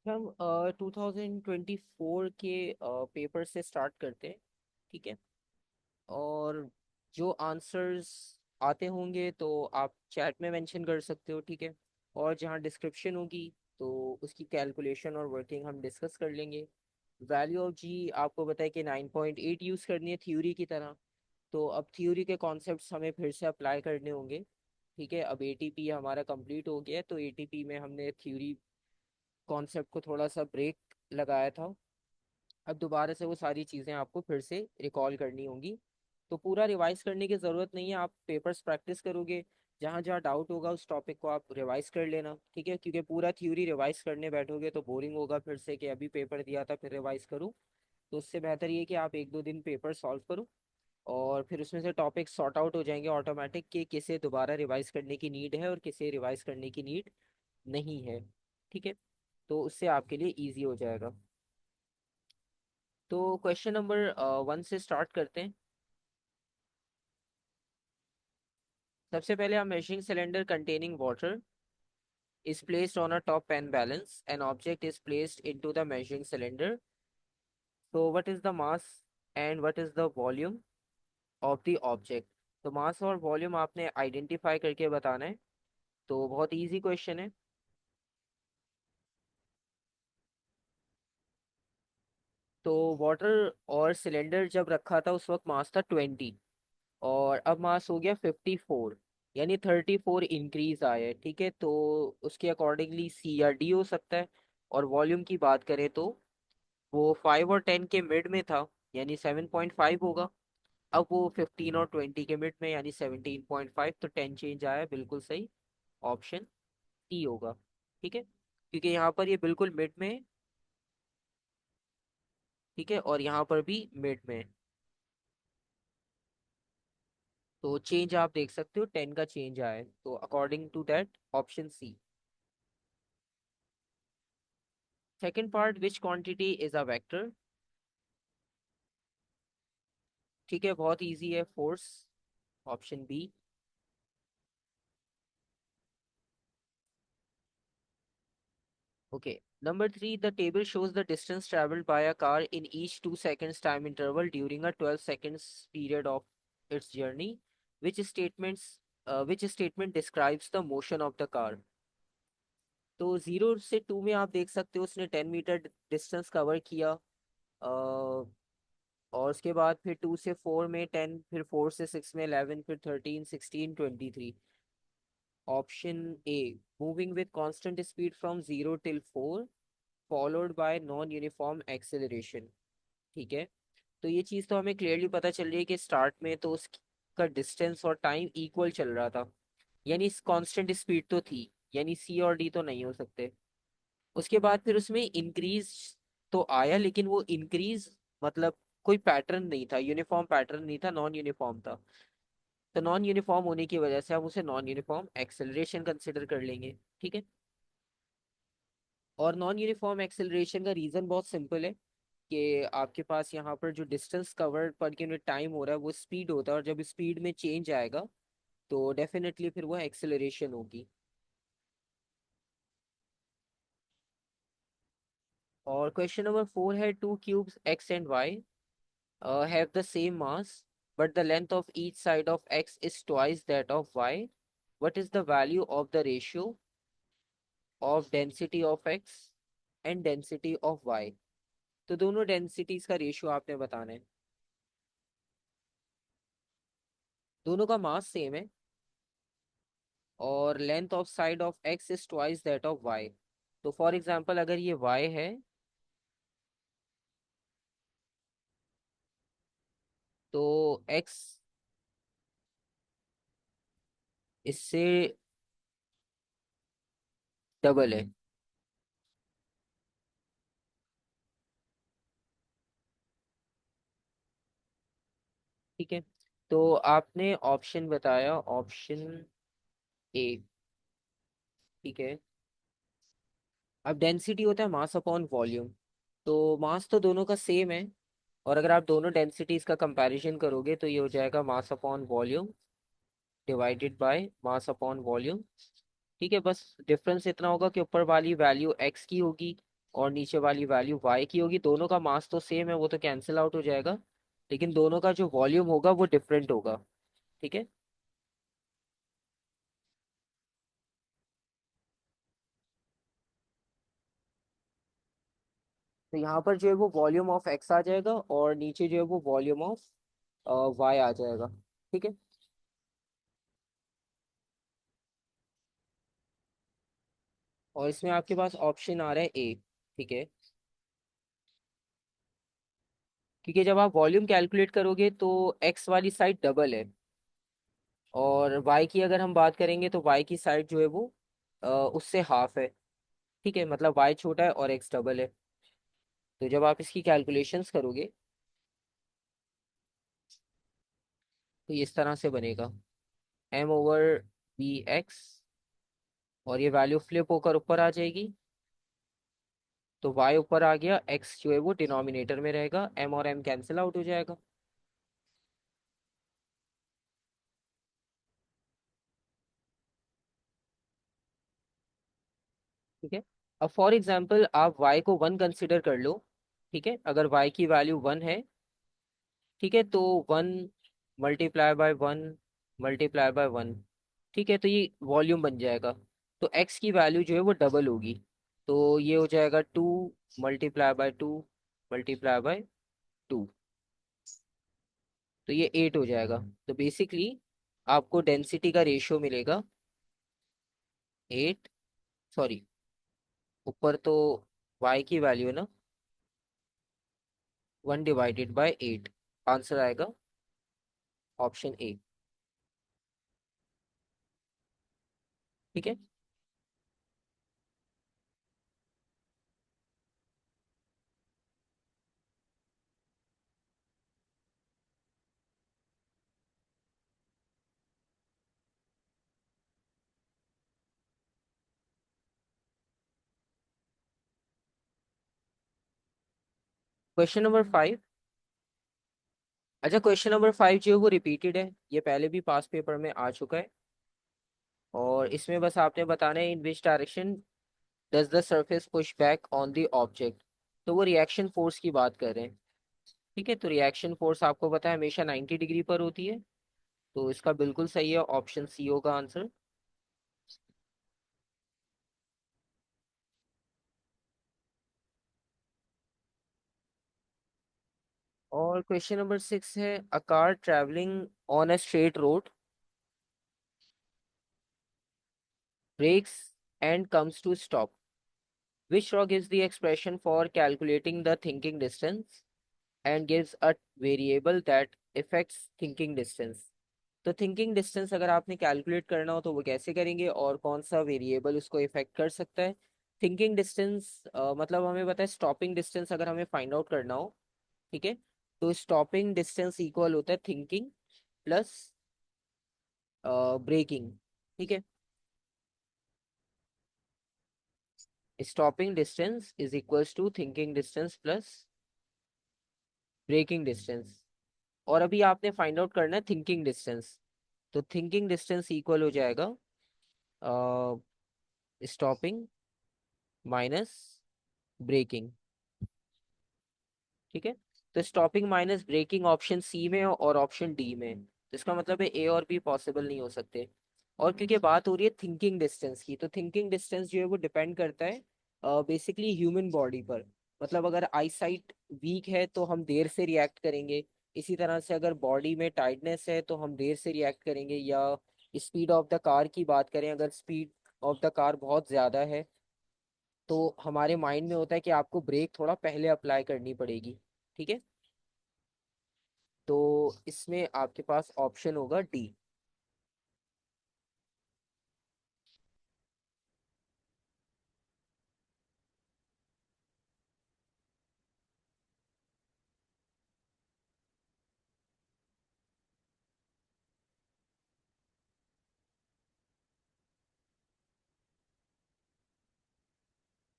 हम 2024 के पेपर से स्टार्ट करते हैं। ठीक है। और जो आंसर्स आते होंगे तो आप चैट में मेंशन कर सकते हो। ठीक है। और जहाँ डिस्क्रिप्शन होगी तो उसकी कैलकुलेशन और वर्किंग हम डिस्कस कर लेंगे। वैल्यू ऑफ जी आपको पता है कि 9.8 यूज़ करनी है थ्योरी की तरह। तो अब थ्योरी के कॉन्सेप्ट्स हमें फिर से अप्लाई करने होंगे। ठीक है। अब एटीपी हमारा कंप्लीट हो गया है तो एटीपी में हमने थ्योरी कॉन्सेप्ट को थोड़ा सा ब्रेक लगाया था। अब दोबारा से वो सारी चीज़ें आपको फिर से रिकॉल करनी होंगी। तो पूरा रिवाइज करने की ज़रूरत नहीं है, आप पेपर्स प्रैक्टिस करोगे। जहाँ जहाँ डाउट होगा उस टॉपिक को आप रिवाइज कर लेना। ठीक है, क्योंकि पूरा थ्योरी रिवाइज करने बैठोगे तो बोरिंग होगा फिर से कि अभी पेपर दिया था फिर रिवाइज करूँ। तो उससे बेहतर ये कि आप एक दो दिन पेपर सॉल्व करो और फिर उसमें से टॉपिक सॉर्ट आउट हो जाएंगे ऑटोमेटिक कि किसे दोबारा रिवाइज करने की नीड है और किसे रिवाइज करने की नीड नहीं है। ठीक है। तो उससे आपके लिए ईजी हो जाएगा। तो क्वेश्चन नंबर 1 से स्टार्ट करते हैं। सबसे पहले हम measuring cylinder containing water is placed on a top pen balance. An object is placed into the measuring cylinder. So what is the mass and what is the volume of the object? तो मास और volume आपने identify करके बताना है। तो बहुत easy question है। तो वाटर और सिलेंडर जब रखा था उस वक्त मास था 20 और अब मास हो गया 54, यानी 34 इंक्रीज आया है। ठीक है। तो उसके अकॉर्डिंगली सी या डी हो सकता है। और वॉल्यूम की बात करें तो वो 5 और 10 के मिड में था, यानी 7.5 होगा। अब वो 15 और 20 के मिड में यानी 17.5, तो 10 चेंज आया, बिल्कुल सही। ऑप्शन टी होगा। ठीक है, क्योंकि यहाँ पर ये बिल्कुल मिड में है। ठीक है, और यहाँ पर भी मिड में है। तो चेंज आप देख सकते हो 10 का चेंज आया है, तो according to that option C. Second part, which quantity is a vector? ठीक है, बहुत इजी है, force. Option B. Okay. Number three, the table shows the distance traveled by a car in each 2 seconds time interval during a 12 seconds period of its journey. Which statement describes the motion of the car? तो 0 से 2 में आप देख सकते हो उसने 10 metre distance cover किया। और उसके बाद फिर 2 से 4 में 10, फिर 4 से 6 में 11, फिर 13, 16, 23। Option A, moving with constant speed from 0 till 4 followed by non uniform acceleration. ठीक है। तो ये चीज़ तो हमें क्लियरली पता चल रही है कि स्टार्ट में तो उसका डिस्टेंस और टाइम इक्वल चल रहा था, यानी कांस्टेंट स्पीड तो थी, यानी सी और डी तो नहीं हो सकते। उसके बाद फिर उसमें इंक्रीज तो आया, लेकिन वो इंक्रीज मतलब कोई पैटर्न नहीं था, यूनिफॉर्म पैटर्न नहीं था, नॉन यूनिफॉर्म था। तो नॉन यूनिफॉर्म होने की वजह से हम उसे नॉन यूनिफॉर्म एक्सेलरेशन कंसिडर कर लेंगे। ठीक है। और नॉन यूनिफॉर्म एक्सेलरेशन का रीज़न बहुत सिंपल है कि आपके पास यहाँ पर जो distance covered per unit time हो रहा है वो स्पीड होता है, और जब स्पीड में चेंज आएगा तो डेफिनेटली फिर वो एक्सेलरेशन होगी। और क्वेश्चन नंबर 4 है, two cubes X and Y have the same mass but the length of each side of X is twice that of Y. What is the value of the ratio of density of X and density of Y? तो दोनों densities का ratio आपने बताना है। दोनों का मास same है और length of side of X is twice that of Y. तो फॉर एग्जांपल अगर ये वाई है तो एक्स इससे डबल है। ठीक है। तो आपने ऑप्शन बताया, ऑप्शन ए। ठीक है। अब डेंसिटी होता है मास अपॉन वॉल्यूम। तो मास तो दोनों का सेम है, और अगर आप दोनों डेंसिटीज का कंपैरिजन करोगे तो ये हो जाएगा mass upon volume divided by mass upon volume. ठीक है, बस डिफरेंस इतना होगा कि ऊपर वाली वैल्यू एक्स की होगी और नीचे वाली वैल्यू y की होगी। दोनों का मास तो सेम है, वो तो कैंसिल आउट हो जाएगा, लेकिन दोनों का जो वॉल्यूम होगा वो डिफरेंट होगा। ठीक है। तो यहाँ पर जो है वो वॉल्यूम ऑफ x आ जाएगा और नीचे जो है वो वॉल्यूम ऑफ y आ जाएगा। ठीक है। और इसमें आपके पास ऑप्शन आ रहा है ए। ठीक है। क्योंकि जब आप वॉल्यूम कैलकुलेट करोगे तो x वाली साइड डबल है, और y की अगर हम बात करेंगे तो y की साइड जो है वो उससे हाफ है। ठीक है, मतलब y छोटा है और x डबल है। तो जब आप इसकी कैलकुलेशंस करोगे तो ये इस तरह से बनेगा, m/bx, और ये वैल्यू फ्लिप होकर ऊपर आ जाएगी। तो y ऊपर आ गया, x जो है वो डिनोमिनेटर में रहेगा, m और m कैंसिल आउट हो जाएगा। ठीक है। अब फॉर एग्जांपल आप y को 1 कंसिडर कर लो। ठीक है, अगर y की वैल्यू 1 है, ठीक है, तो 1 × 1 × 1। ठीक है, तो ये वॉल्यूम बन जाएगा। तो x की वैल्यू जो है वो डबल होगी, तो ये हो जाएगा 2 × 2 × 2। तो ये 8 हो जाएगा। तो बेसिकली आपको डेंसिटी का रेशियो मिलेगा 8, सॉरी, ऊपर तो y की वैल्यू है ना, 1/8। आंसर आएगा ऑप्शन ए। ठीक है। Question number 5। अच्छा, क्वेश्चन नंबर 5 जो है वो रिपीटेड है, ये पहले भी पास पेपर में आ चुका है। और इसमें बस आपने बताना है in which direction does the surface push back on the object. तो वो रिएक्शन फोर्स की बात कर रहे हैं। ठीक है, तो रिएक्शन फोर्स आपको पता है हमेशा 90 डिग्री पर होती है। तो इसका बिल्कुल सही है, ऑप्शन सी होगा आंसर। और क्वेश्चन नंबर 6 है, a car travelling on a straight road brakes and comes to stop. Which rock is the expression for calculating the thinking distance and gives a variable that affects thinking distance? तो thinking distance अगर आपने calculate करना हो तो वो कैसे करेंगे, और कौन सा वेरिएबल उसको इफेक्ट कर सकता है? थिंकिंग डिस्टेंस मतलब हमें पता है स्टॉपिंग डिस्टेंस अगर हमें फाइंड आउट करना हो। ठीक है, तो स्टॉपिंग डिस्टेंस इक्वल होता है थिंकिंग प्लस ब्रेकिंग। ठीक है, stopping distance is equals to thinking distance plus braking distance. और अभी आपने फाइंड आउट करना है थिंकिंग डिस्टेंस। तो थिंकिंग डिस्टेंस इक्वल हो जाएगा स्टॉपिंग माइनस ब्रेकिंग। ठीक है, तो stopping minus braking option C में है और ऑप्शन डी में है। तो इसका मतलब है ए और बी पॉसिबल नहीं हो सकते। और क्योंकि बात हो रही है थिंकिंग डिस्टेंस की, तो थिंकिंग डिस्टेंस जो है वो डिपेंड करता है बेसिकली ह्यूमन बॉडी पर। मतलब अगर आई साइट वीक है तो हम देर से रिएक्ट करेंगे। इसी तरह से अगर बॉडी में टाइटनेस है तो हम देर से रिएक्ट करेंगे। या स्पीड ऑफ द कार की बात करें, अगर स्पीड ऑफ द कार बहुत ज़्यादा है तो हमारे माइंड में होता है कि आपको ब्रेक थोड़ा पहले अप्लाई करनी पड़ेगी। ठीक है, तो इसमें आपके पास ऑप्शन होगा D.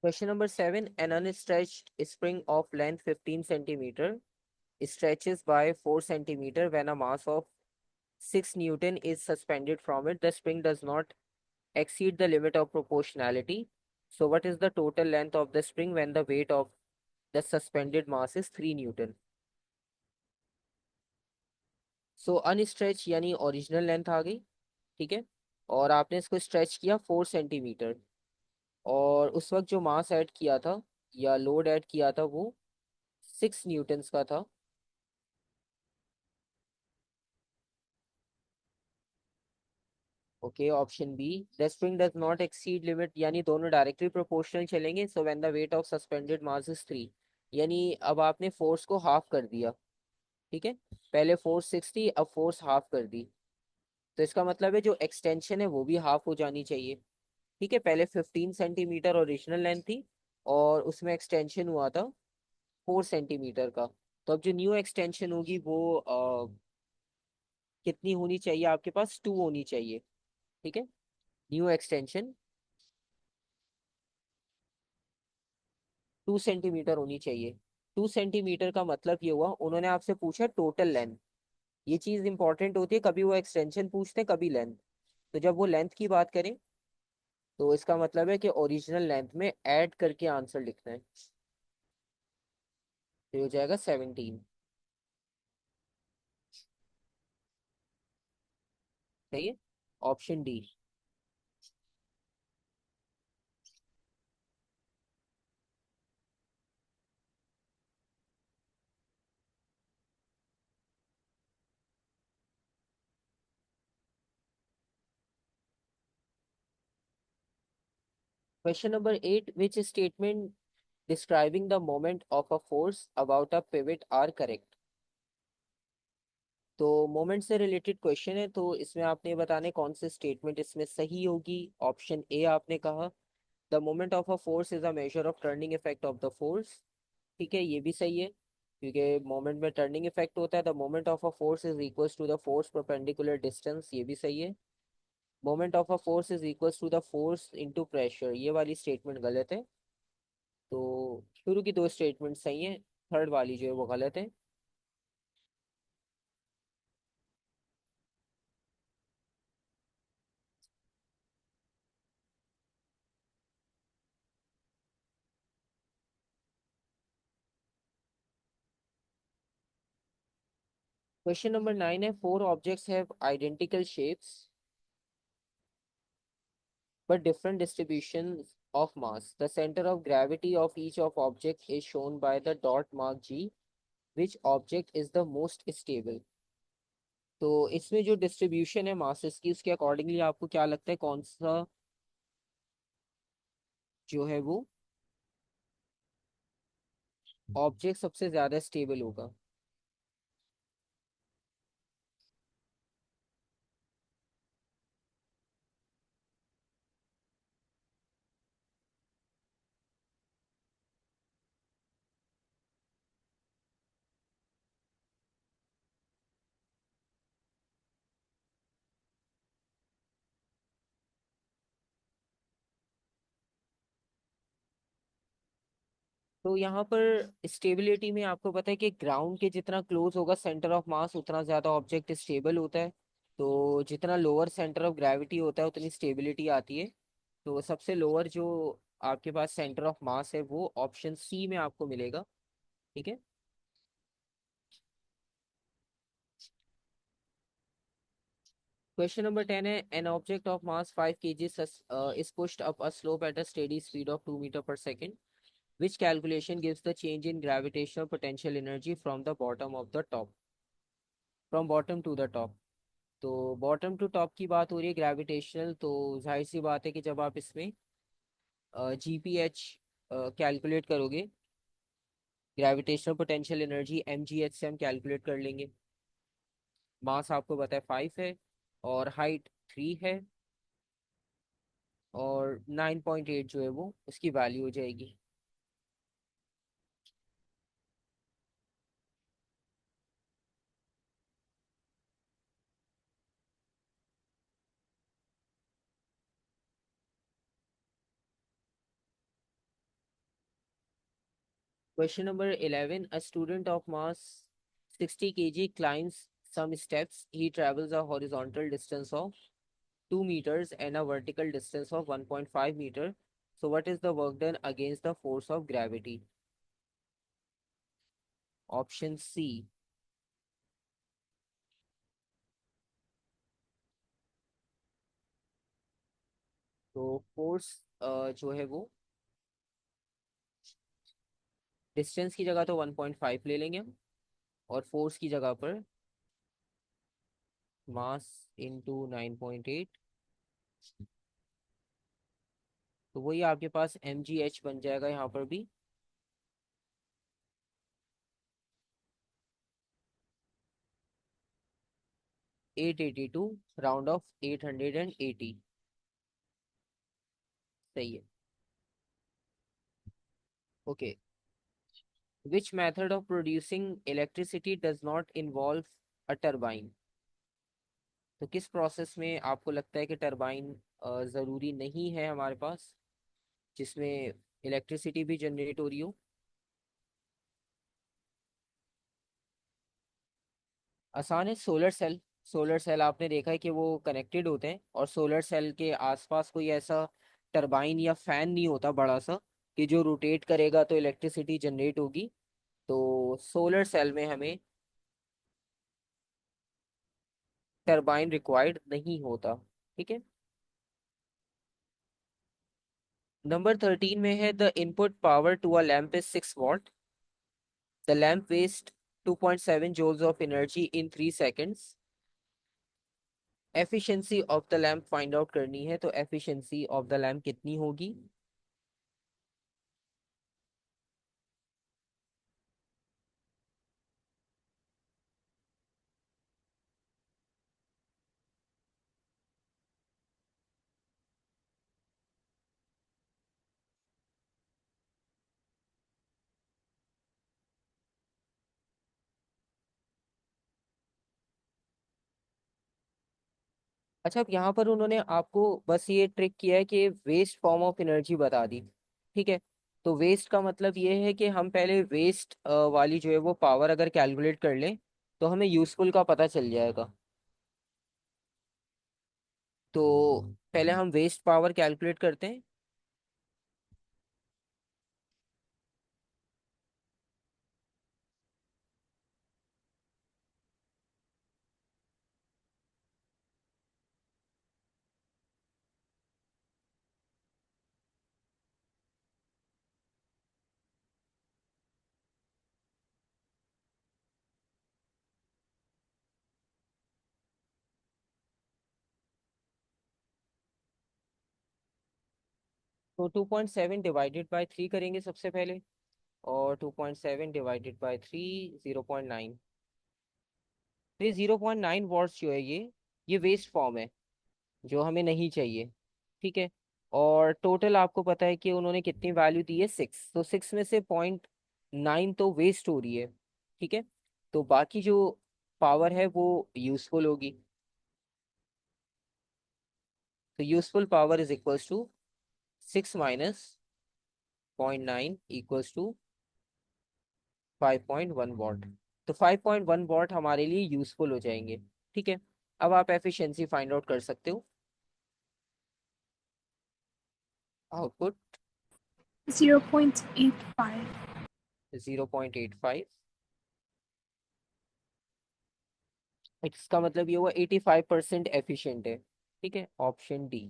Question number 7, an unstretched spring of length 15 centimeter stretches by 4 centimeter when a mass of 6 Newton is suspended from it. The spring does not exceed the limit of proportionality. So what is the total length of the spring when the weight of the suspended mass is 3 Newton? So unstretched यानी original length आ गई, ठीक है, और आपने इसको stretch किया 4 centimetre, और उस वक्त जो मास ऐड किया था या लोड ऐड किया था वो 6 न्यूटन्स का था। Okay, option B, the spring does not exceed limit, यानी दोनों डायरेक्टली प्रोपोर्शनल चलेंगे। So when the weight of suspended mass is 3, यानी अब आपने फोर्स को हाफ कर दिया, ठीक है, पहले फोर्स 6 थी, अब फोर्स हाफ कर दी, तो इसका मतलब है जो एक्सटेंशन है वो भी हाफ हो जानी चाहिए। ठीक है, पहले 15 सेंटीमीटर ओरिजिनल लेंथ थी, और उसमें एक्सटेंशन हुआ था 4 सेंटीमीटर का, तो अब जो न्यू एक्सटेंशन होगी वो कितनी होनी चाहिए आपके पास? 2 होनी चाहिए, ठीक है, न्यू एक्सटेंशन 2 सेंटीमीटर होनी चाहिए। 2 सेंटीमीटर का मतलब ये हुआ, उन्होंने आपसे पूछा टोटल लेंथ, ये चीज इंपॉर्टेंट होती है, कभी वो एक्सटेंशन पूछते हैं कभी लेंथ, तो जब वो लेंथ की बात करें तो इसका मतलब है कि ओरिजिनल लेंथ में ऐड करके आंसर लिखना है, तो ये हो जाएगा 17। सही है, option D. Question number 8, which statement describing the moment of a force about a pivot are correct? तो मोमेंट से रिलेटेड क्वेश्चन है, तो इसमें आपने बताने कौन से स्टेटमेंट इसमें सही होगी। ऑप्शन ए आपने कहा, the moment of a force is a measure of turning effect of the force, ठीक है, ये भी सही है, क्योंकि मोमेंट में टर्निंग इफेक्ट होता है। The moment of a force is equals to the force perpendicular distance, ये भी सही है। Moment of a force is equals to the force into pressure, ये वाली स्टेटमेंट गलत है। तो शुरू की दो स्टेटमेंट सही है, थर्ड वाली जो है वो गलत है। क्वेश्चन नंबर 9 है, four objects have identical shapes but different distributions of mass. The center of gravity of each of object is shown by the dot mark G. Which object is the most stable? तो इसमें जो distribution है masses की, उसके accordingly आपको क्या लगता है कौन सा जो है वो ऑब्जेक्ट सबसे ज्यादा स्टेबल होगा? तो यहाँ पर स्टेबिलिटी में आपको पता है कि ग्राउंड के जितना क्लोज होगा सेंटर ऑफ मास उतना ज्यादा ऑब्जेक्ट स्टेबल होता है, तो जितना लोअर सेंटर ऑफ ग्रेविटी होता है उतनी स्टेबिलिटी आती है। तो सबसे लोअर जो आपके पास सेंटर ऑफ मास है वो ऑप्शन सी में आपको मिलेगा, ठीक है। क्वेश्चन नंबर 10 है, an object of mass 5 kg is pushed up a slope at a steady speed of 2 meter per second. Which calculation gives the change in gravitational potential energy from the bottom of the top, from bottom to the top? तो bottom to top की बात हो रही है gravitational, तो जाहिर सी बात है कि जब आप इसमें GPH कैलकुलेट करोगे, ग्रेविटेशनल पोटेंशियल एनर्जी MGH से हम कैलकुलेट कर लेंगे। मास आपको पता है 5 है, और हाइट 3 है, और 9.8 जो है वो उसकी वैल्यू हो जाएगी। Question number 11, a student of mass 60 kg climbs some steps. He travels a horizontal distance of 2 meters and a vertical distance of 1.5 meter. So what is the work done against the force of gravity? Option C. तो force जो है वो distance की जगह तो 1.5 ले लेंगे हम, और फोर्स की जगह पर मास इंटू 9.8, तो वही आपके पास mgh बन जाएगा यहाँ पर भी। 882, राउंड ऑफ 880। सही है। Okay. Which method of producing electricity does not involve a turbine? तो किस प्रोसेस में आपको लगता है कि टरबाइन ज़रूरी नहीं है हमारे पास, जिसमें इलेक्ट्रिसिटी भी जनरेट हो रही हो? आसान है, सोलर सेल। सोलर सेल आपने देखा है कि वो कनेक्टेड होते हैं, और सोलर सेल के आसपास कोई ऐसा टरबाइन या फैन नहीं होता बड़ा सा कि जो रोटेट करेगा तो इलेक्ट्रिसिटी जनरेट होगी। तो सोलर सेल में हमें टरबाइन रिक्वायर्ड नहीं होता। ठीक है। नंबर 13 में है, the input power to a lamp is 6 watt. The lamp waste 2.7 joules of energy in 3 seconds। Efficiency of the lamp find out करनी है, तो एफिशिएंसी ऑफ द लैम्प कितनी होगी? अच्छा, अब यहाँ पर उन्होंने आपको बस ये ट्रिक किया है कि वेस्ट फॉर्म ऑफ एनर्जी बता दी। ठीक है। तो वेस्ट का मतलब ये है कि हम पहले वेस्ट वाली जो है वो पावर अगर कैलकुलेट कर लें तो हमें यूजफुल का पता चल जाएगा। तो पहले हम वेस्ट पावर कैलकुलेट करते हैं। तो 2.7 डिवाइडेड बाई 3 करेंगे सबसे पहले, और 2.7 डिवाइडेड बाई 3, 0.9। तो ये 0.9 वॉट्स जो है ये वेस्ट फॉर्म है जो हमें नहीं चाहिए। ठीक है। और टोटल आपको पता है कि उन्होंने कितनी वैल्यू दी है, 6, तो 6 में से 0.9 तो वेस्ट हो रही है। ठीक है। तो बाकी जो पावर है वो यूजफुल होगी। तो useful power is equals to 6 minus 0.9 equals to 5.1 watt. तो 5.1 वॉट हमारे लिए यूजफुल हो जाएंगे। ठीक है। अब आप एफिशिएंसी फाइंड आउट कर सकते हो। आउटपुट 0.85. 0.85। इसका मतलब ये हुआ 85% एफिशिएंट है। ठीक है, ऑप्शन डी।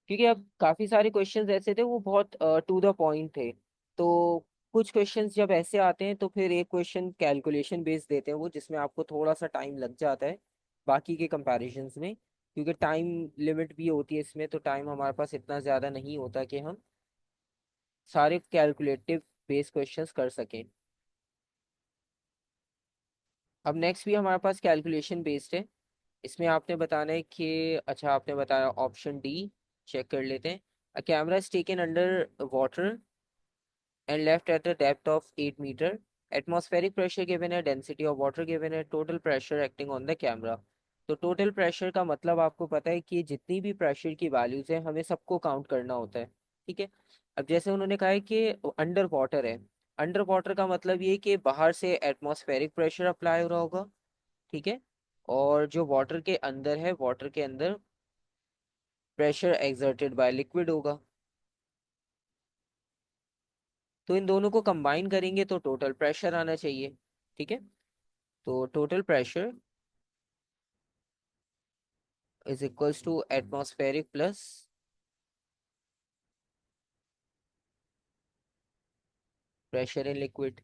क्योंकि अब काफी सारे क्वेश्चंस ऐसे थे वो बहुत टू द पॉइंट थे। तो कुछ क्वेश्चंस जब ऐसे आते हैं तो फिर एक क्वेश्चन कैलकुलेशन बेस्ड देते हैं वो, जिसमें आपको थोड़ा सा टाइम लग जाता है बाकी के कंपैरिजंस में, क्योंकि टाइम लिमिट भी होती है इसमें, तो टाइम हमारे पास इतना ज़्यादा नहीं होता कि हम सारे कैलकुलेटिव बेस्ड क्वेश्चंस कर सकें। अब नेक्स्ट भी हमारे पास कैलकुलेशन बेस्ड है। इसमें आपने बताना है कि, अच्छा आपने बताया ऑप्शन डी। चेक कर लेते हैं। A camera is taken under water and left at a depth of 8 meter. Atmospheric pressure given है, density of water given है, total pressure acting on the camera। तो टोटल प्रेशर का मतलब आपको पता है कि जितनी भी प्रेशर की वैल्यूज है हमें सबको काउंट करना होता है। ठीक है। अब जैसे उन्होंने कहा है कि अंडर वाटर है, अंडर वाटर का मतलब ये है कि बाहर से एटमॉस्फेरिक प्रेशर अप्लाई हो रहा होगा। ठीक है। और जो वाटर के अंदर है, वाटर के अंदर प्रेशर एक्सर्टेड बाय लिक्विड होगा। तो इन दोनों को कंबाइन करेंगे तो टोटल प्रेशर आना चाहिए। ठीक है, तो total pressure is equals to atmospheric plus pressure in liquid.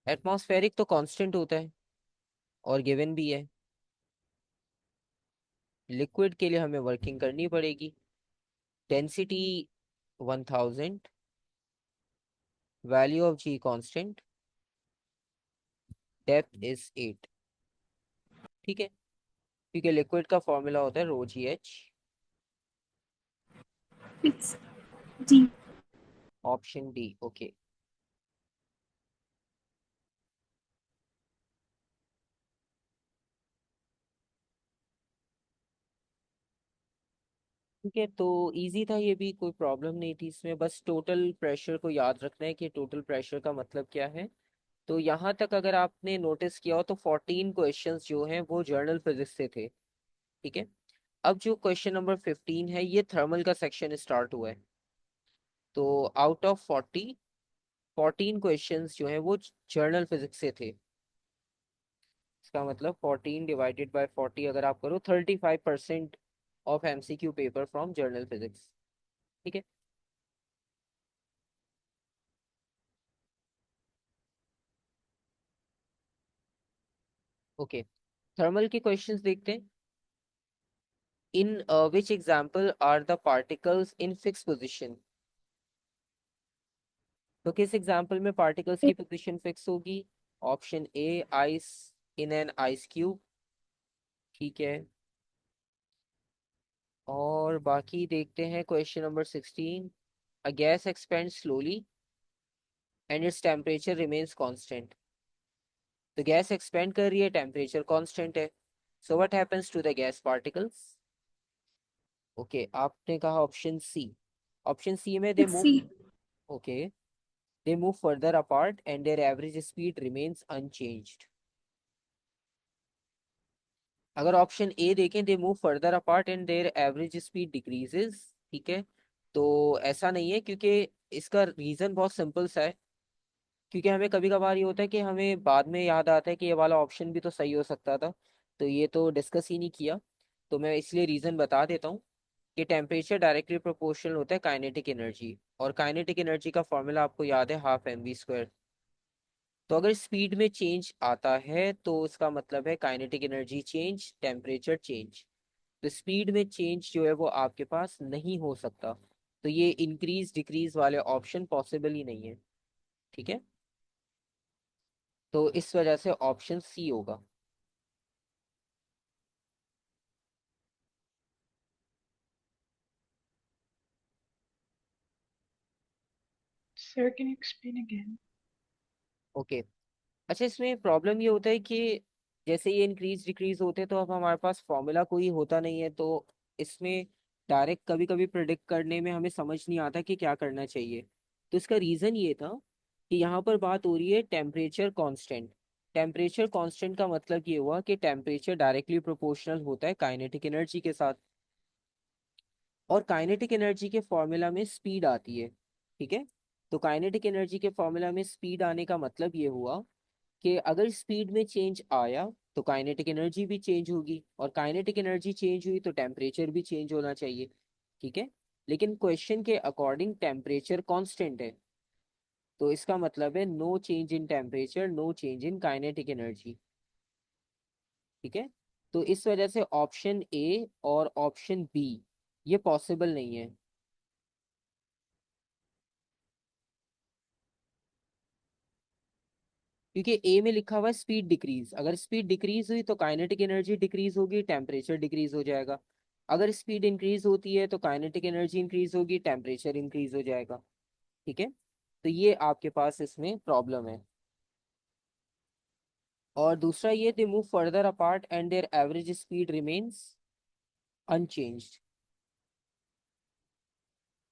Atmospheric तो कांस्टेंट होता है और गिवन भी है। लिक्विड के लिए हमें वर्किंग करनी पड़ेगी। Density 1000, value of g constant, depth is 8। ठीक है, क्योंकि लिक्विड का फॉर्मूला होता है rho g h. It's D. Option D, okay. ठीक है, तो इजी था ये भी, कोई प्रॉब्लम नहीं थी इसमें। बस टोटल प्रेशर को याद रखना है कि टोटल प्रेशर का मतलब क्या है। तो यहाँ तक अगर आपने नोटिस किया हो तो 14 क्वेश्चंस जो हैं वो जर्नल फिजिक्स से थे। ठीक है, अब जो क्वेश्चन नंबर 15 है ये थर्मल का सेक्शन स्टार्ट हुआ है। तो आउट ऑफ 14 क्वेश्चंस जो हैं वो जर्नल फिजिक्स से थे। इसका मतलब 14 डिवाइडेड बाय 40 अगर आप करो, 35% of MCQ paper from journal physics. ठीक है, ओके। थर्मल के क्वेश्चंस देखते हैं। In which example are the particles in fix position. तो किस एग्जाम्पल में पार्टिकल्स की पोजीशन फिक्स होगी? Option A, ice in an ice cube. ठीक है, और बाकी देखते हैं question number 16। A gas expand slowly and its temperature remains constant. तो गैस एक्सपेंड कर रही है, टेम्परेचर कांस्टेंट है। So what happens to the gas particles? Okay, आपने कहा ऑप्शन सी। ऑप्शन सी में they It's move, C. Okay, they move further apart and their average speed remains unchanged. अगर option A देखें, they move further apart and their average speed decreases, ठीक है, तो ऐसा नहीं है, क्योंकि इसका रीजन बहुत सिंपल सा है। क्योंकि हमें कभी कभार ये होता है कि हमें बाद में याद आता है कि ये वाला ऑप्शन भी तो सही हो सकता था, तो ये तो डिस्कस ही नहीं किया। तो मैं इसलिए रीजन बता देता हूँ कि टेम्परेचर डायरेक्टली प्रोपोर्शनल होता है काइनेटिक एनर्जी, और काइनेटिक एनर्जी का फॉर्मूला आपको याद है, हाफ एम वी स्क्वायर। तो अगर स्पीड में चेंज आता है तो उसका मतलब है kinetic energy change, temperature change. तो स्पीड में चेंज जो है वो आपके पास नहीं हो सकता, तो ये इंक्रीज डिक्रीज वाले ऑप्शन पॉसिबल ही नहीं है। ठीक है, तो इस वजह से ऑप्शन सी होगा। Sir, can you explain again? Okay, अच्छा, इसमें प्रॉब्लम ये होता है कि जैसे ये इंक्रीज डिक्रीज होते हैं तो अब हमारे पास फॉर्मूला कोई होता नहीं है, तो इसमें डायरेक्ट कभी कभी प्रिडिक्ट करने में हमें समझ नहीं आता कि क्या करना चाहिए। तो इसका रीज़न ये था कि यहाँ पर बात हो रही है टेम्परेचर कांस्टेंट। टेम्परेचर कांस्टेंट का मतलब ये हुआ कि टेम्परेचर डायरेक्टली प्रोपोर्शनल होता है काइनेटिक एनर्जी के साथ, और काइनेटिक एनर्जी के फॉर्मूला में स्पीड आती है। ठीक है, तो काइनेटिक एनर्जी के फॉर्मूला में स्पीड आने का मतलब ये हुआ कि अगर स्पीड में चेंज आया तो काइनेटिक एनर्जी भी चेंज होगी, और काइनेटिक एनर्जी चेंज हुई तो टेम्परेचर भी चेंज होना चाहिए। ठीक है, लेकिन क्वेश्चन के अकॉर्डिंग टेम्परेचर कांस्टेंट है, तो इसका मतलब है no change in temperature, no change in kinetic energy. ठीक है, तो इस वजह से ऑप्शन ए और ऑप्शन बी ये पॉसिबल नहीं है। क्योंकि ए में लिखा हुआ है स्पीड डिक्रीज, अगर स्पीड डिक्रीज हुई तो काइनेटिक एनर्जी डिक्रीज होगी, टेम्परेचर डिक्रीज हो जाएगा। अगर स्पीड इंक्रीज होती है तो काइनेटिक एनर्जी इंक्रीज होगी, टेम्परेचर इंक्रीज हो जाएगा। ठीक है, तो ये आपके पास इसमें प्रॉब्लम है। और दूसरा ये, दे move further apart and their average speed remains unchanged.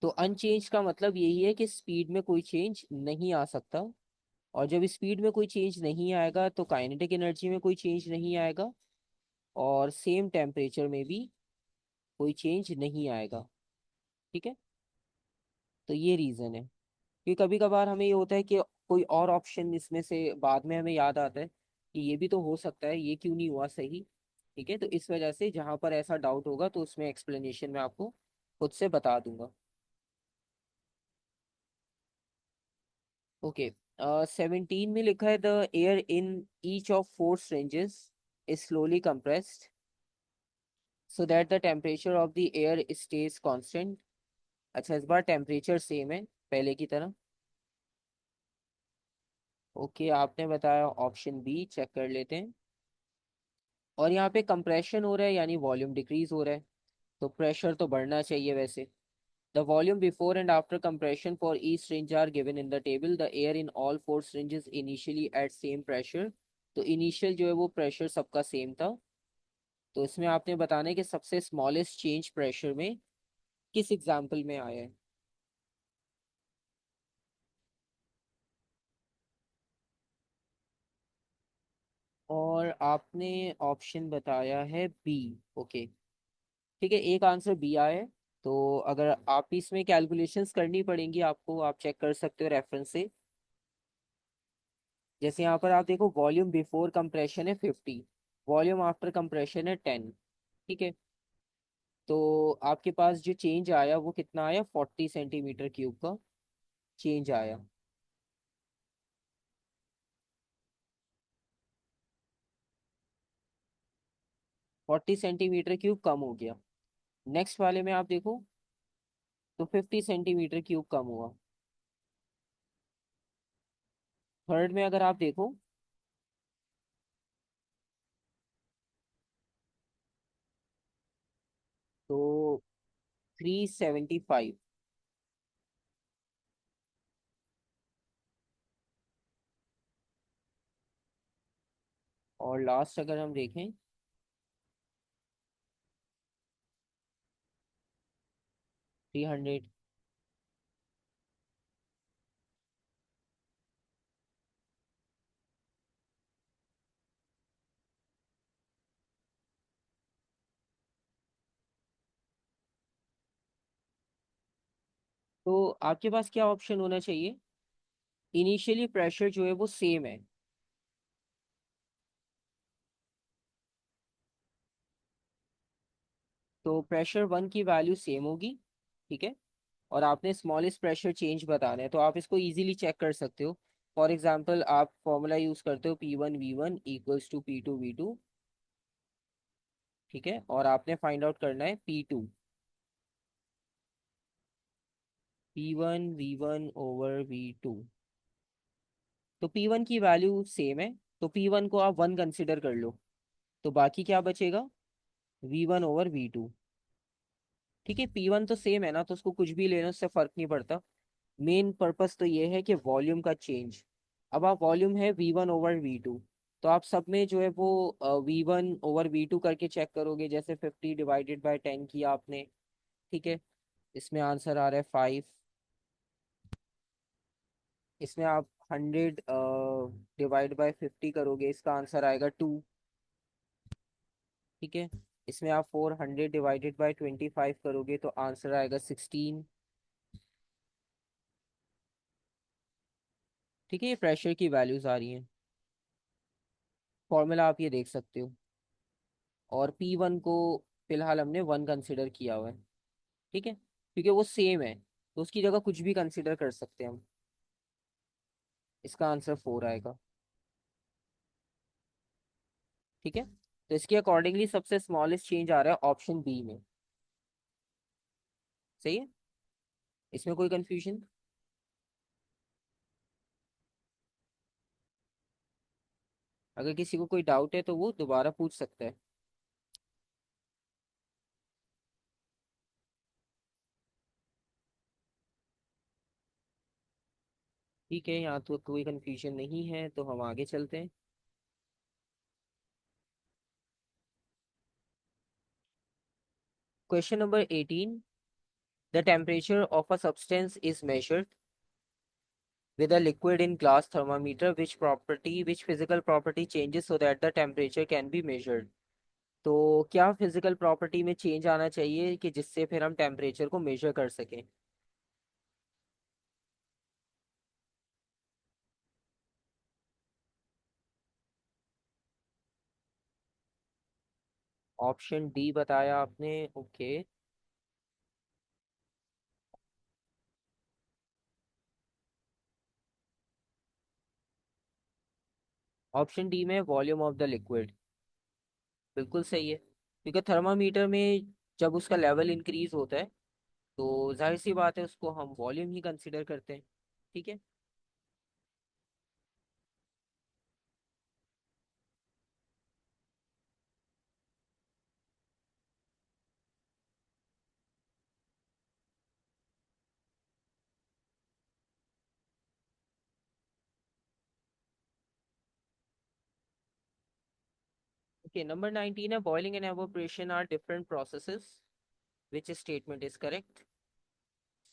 तो अनचेंज का मतलब यही है कि स्पीड में कोई चेंज नहीं आ सकता, और जब स्पीड में कोई चेंज नहीं आएगा तो काइनेटिक एनर्जी में कोई चेंज नहीं आएगा, और सेम टेम्परेचर में भी कोई चेंज नहीं आएगा। ठीक है, तो ये रीज़न है कि कभी कभार हमें ये होता है कि कोई और ऑप्शन इसमें से बाद में हमें याद आता है कि ये भी तो हो सकता है, ये क्यों नहीं हुआ सही। ठीक है, तो इस वजह से जहाँ पर ऐसा डाउट होगा तो उसमें एक्सप्लेनेशन मैं आपको खुद से बता दूंगा। ओके, 17 में लिखा है the air in each of four syringes is slowly compressed so that the temperature of the air stays constant। अच्छा, इस बार टेम्परेचर सेम है पहले की तरह। ओके, आपने बताया ऑप्शन बी, चेक कर लेते हैं। और यहाँ पे कंप्रेशन हो रहा है यानी वॉल्यूम डिक्रीज हो रहा है, तो प्रेशर तो बढ़ना चाहिए वैसे। The volume before and after compression for each syringe are given in the table. The air in all four syringes initially at same pressure. तो इनिशियल जो है वो प्रेशर सबका सेम था। तो इसमें आपने बताना है कि सबसे स्मॉलेस्ट चेंज प्रेशर में किस एग्जाम्पल में आया है। और आपने ऑप्शन बताया है बी। ओके, ठीक है, एक आंसर बी आया है। तो अगर आप इसमें कैलकुलेशंस करनी पड़ेंगी आपको, आप चेक कर सकते हो रेफरेंस से। जैसे यहाँ पर आप देखो, वॉल्यूम बिफोर कंप्रेशन है 50, वॉल्यूम आफ्टर कंप्रेशन है 10। ठीक है, तो आपके पास जो चेंज आया वो कितना आया, 40 सेंटीमीटर क्यूब का चेंज आया। 40 सेंटीमीटर क्यूब कम हो गया। नेक्स्ट वाले में आप देखो तो 50 सेंटीमीटर क्यूब कम हुआ। थर्ड में अगर आप देखो तो 375। और लास्ट अगर हम देखें 300। तो आपके पास क्या ऑप्शन होना चाहिए, इनिशियली प्रेशर जो है वो सेम है। तो प्रेशर वन की वैल्यू सेम होगी। ठीक है, और आपने स्मॉलेस्ट प्रेशर चेंज बताना है, तो आप इसको इजीली चेक कर सकते हो। फॉर एग्जांपल आप फॉर्मूला यूज करते हो P1 V1 = P2 V2। ठीक है, और आपने फाइंड आउट करना है P2 P1 V1/V2। तो P1 की वैल्यू सेम है, तो P1 को आप वन कंसिडर कर लो। तो बाकी क्या बचेगा, V1/V2। ठीक है, P1 तो सेम है ना, तो उसको कुछ भी लेना उससे फर्क नहीं पड़ता। मेन पर्पस तो ये है कि वॉल्यूम का चेंज। अब आप वॉल्यूम है V1/V2, तो आप सब में जो है वो V1/V2 करके चेक करोगे। जैसे 50 डिवाइडेड बाय 10 किया आपने। ठीक है, इसमें आंसर आ रहा है 5। इसमें आप 100 डिवाइड बाय 50 करोगे, इसका आंसर आएगा 2। ठीक है, इसमें आप 400 डिवाइडेड बाय 25 करोगे तो आंसर आएगा 16। ठीक है, ये प्रेशर की वैल्यूज आ रही हैं। फॉर्मूला आप ये देख सकते हो। और P1 को फिलहाल हमने वन कंसिडर किया हुआ है। ठीक है, क्योंकि वो सेम है तो उसकी जगह कुछ भी कंसिडर कर सकते हैं हम। इसका आंसर 4 आएगा। ठीक है, तो इसके अकॉर्डिंगली सबसे स्मॉलेस्ट चेंज आ रहा है ऑप्शन बी में। सही है, इसमें कोई कंफ्यूजन। अगर किसी को कोई डाउट है तो वो दोबारा पूछ सकता है। ठीक है, यहाँ तो कोई कंफ्यूजन नहीं है, तो हम आगे चलते हैं। Question number 18। The temperature of a substance is measured with a liquid in glass thermometer, which physical property changes so that the temperature can be measured। तो क्या फिजिकल प्रॉपर्टी में चेंज आना चाहिए कि जिससे फिर हम टेम्परेचर को मेजर कर सकें? ऑप्शन डी बताया आपने, ओके। ऑप्शन डी में वॉल्यूम ऑफ द लिक्विड बिल्कुल सही है, क्योंकि थर्मामीटर में जब उसका लेवल इंक्रीज होता है तो जाहिर सी बात है उसको हम वॉल्यूम ही कंसिडर करते हैं। ठीक है। ओके, नंबर 19 है, boiling and evaporation are different processes, which statement is correct?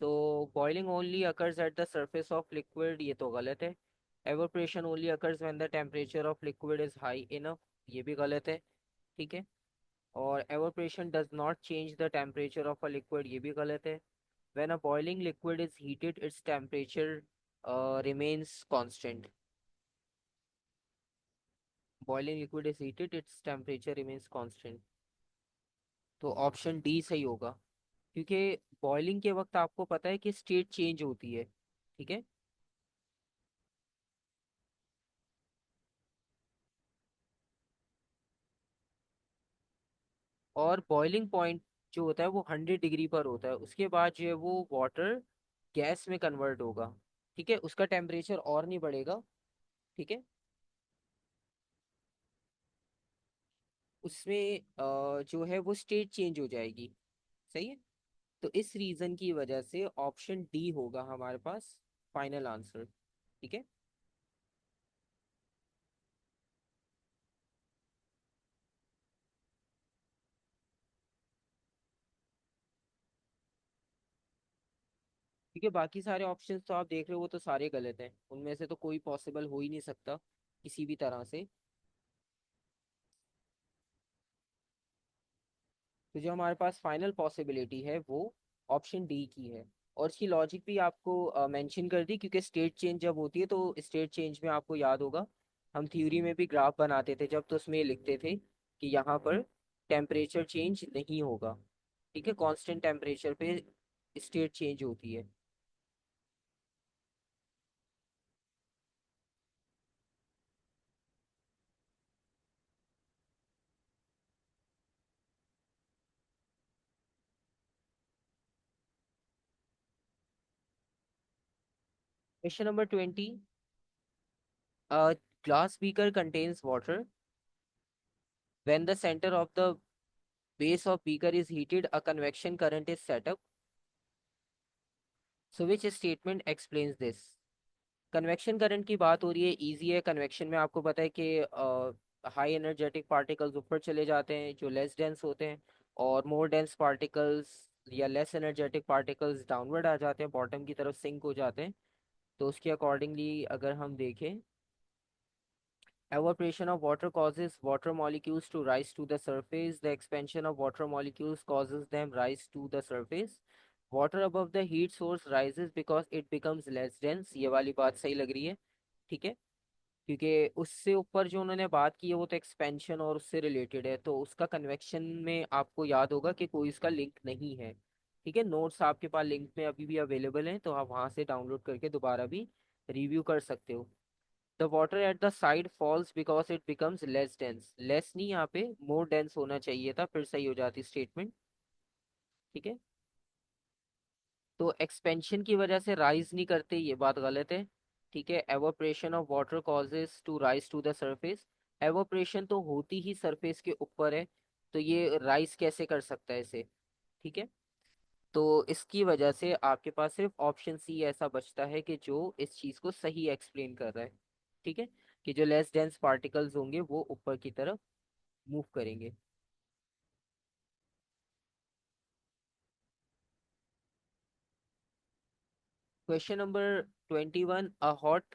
तो boiling only occurs at the surface of liquid, ये तो गलत है। Evaporation only occurs when the temperature of liquid is high enough, ये भी गलत है। ठीक है। और evaporation does not change the temperature of a liquid, ये भी गलत है। when a boiling liquid is heated its temperature remains constant, boiling liquid is heated its temperature remains constant। तो ऑप्शन डी सही होगा, क्योंकि बॉइलिंग के वक्त आपको पता है कि स्टेट चेंज होती है। ठीक है। और बॉइलिंग पॉइंट जो होता है वो 100 डिग्री पर होता है, उसके बाद जो है वो वाटर गैस में कन्वर्ट होगा। ठीक है, उसका टेम्परेचर और नहीं बढ़ेगा। ठीक है। उसमें जो है वो स्टेट चेंज हो जाएगी। सही है। तो इस रीजन की वजह से ऑप्शन डी होगा हमारे पास फाइनल आंसर। ठीक है। ठीक है, बाकी सारे ऑप्शंस तो आप देख रहे हो वो तो सारे गलत हैं, उनमें से तो कोई पॉसिबल हो ही नहीं सकता किसी भी तरह से। तो जो हमारे पास फाइनल पॉसिबिलिटी है वो ऑप्शन डी की है। और इसकी लॉजिक भी आपको मेंशन कर दी, क्योंकि स्टेट चेंज जब होती है तो स्टेट चेंज में आपको याद होगा हम थ्योरी में भी ग्राफ बनाते थे जब, तो उसमें ये लिखते थे कि यहाँ पर टेम्परेचर चेंज नहीं होगा। ठीक है, कांस्टेंट टेम्परेचर पे स्टेट चेंज होती है। Question number 20, glass beaker contains water. When the center of the base of beaker is heated, a convection current is set up. So which statement explains this? Convection current की बात हो रही है, easy है। Convection में आपको पता है कि हाई एनर्जेटिक पार्टिकल्स ऊपर चले जाते हैं जो लेस डेंस होते हैं, और मोर डेंस पार्टिकल्स या लेस एनर्जेटिक पार्टिकल्स डाउनवर्ड आ जाते हैं, बॉटम की तरफ सिंक हो जाते हैं। तो उसके अकॉर्डिंगली अगर हम देखें, evaporation of water causes water molecules to rise to the surface. The expansion of water molecules causes them rise to the surface. Water above the heat source rises because it becomes less dense. ये वाली बात सही लग रही है। ठीक है, क्योंकि उससे ऊपर जो उन्होंने बात की है वो तो एक्सपेंशन और उससे रिलेटेड है, तो उसका कन्वेक्शन में आपको याद होगा कि कोई इसका लिंक नहीं है। ठीक है, नोट्स आपके पास लिंक में अभी भी अवेलेबल हैं, तो आप वहां से डाउनलोड करके दोबारा भी रिव्यू कर सकते हो। The water at the side falls because it becomes less dense, less नहीं, यहाँ पे मोर डेंस होना चाहिए था, फिर सही हो जाती स्टेटमेंट। ठीक है। तो एक्सपेंशन की वजह से राइज नहीं करते, ये बात गलत है। ठीक है, evaporation of water causes to rise to the surface, evaporation तो होती ही सरफेस के ऊपर है, तो ये राइज कैसे कर सकता है इसे? ठीक है। तो इसकी वजह से आपके पास सिर्फ ऑप्शन सी ऐसा बचता है कि जो इस चीज को सही एक्सप्लेन कर रहा है। ठीक है, कि जो लेस डेंस पार्टिकल्स होंगे वो ऊपर की तरफ मूव करेंगे। Question number 21, a hot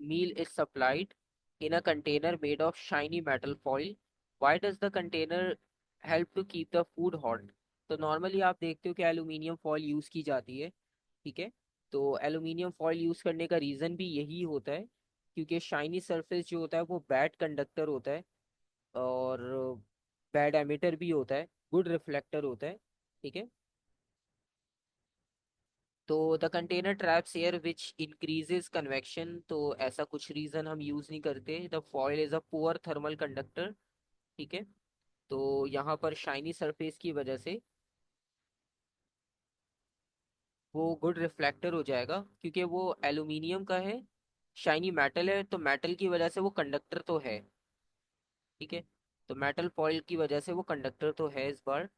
meal is supplied in a container made of shiny metal foil. Why does the container help to keep the food hot? तो नॉर्मली आप देखते हो कि एल्यूमिनियम फॉil यूज की जाती है, ठीक है। तो एल्यूमिनियम फॉयल यूज करने का रीजन भी यही होता है, क्योंकि शाइनी सरफेस जो होता है वो बैड कंडक्टर होता है, और बैड एमिटर भी होता है, गुड रिफ्लेक्टर होता है, ठीक है। तो the container traps air which increases convection, तो ऐसा कुछ रीजन हम यूज नहीं करते। The foil is a poor thermal conductor, ठीक है। तो यहाँ पर शाइनी सरफेस की वजह से वो गुड रिफ्लेक्टर हो जाएगा, क्योंकि वो एल्यूमिनियम का है, शाइनी मेटल है, तो मेटल की वजह से वो कंडक्टर तो है, ठीक है। तो मेटल फॉइल की वजह से वो कंडक्टर तो है इस बार।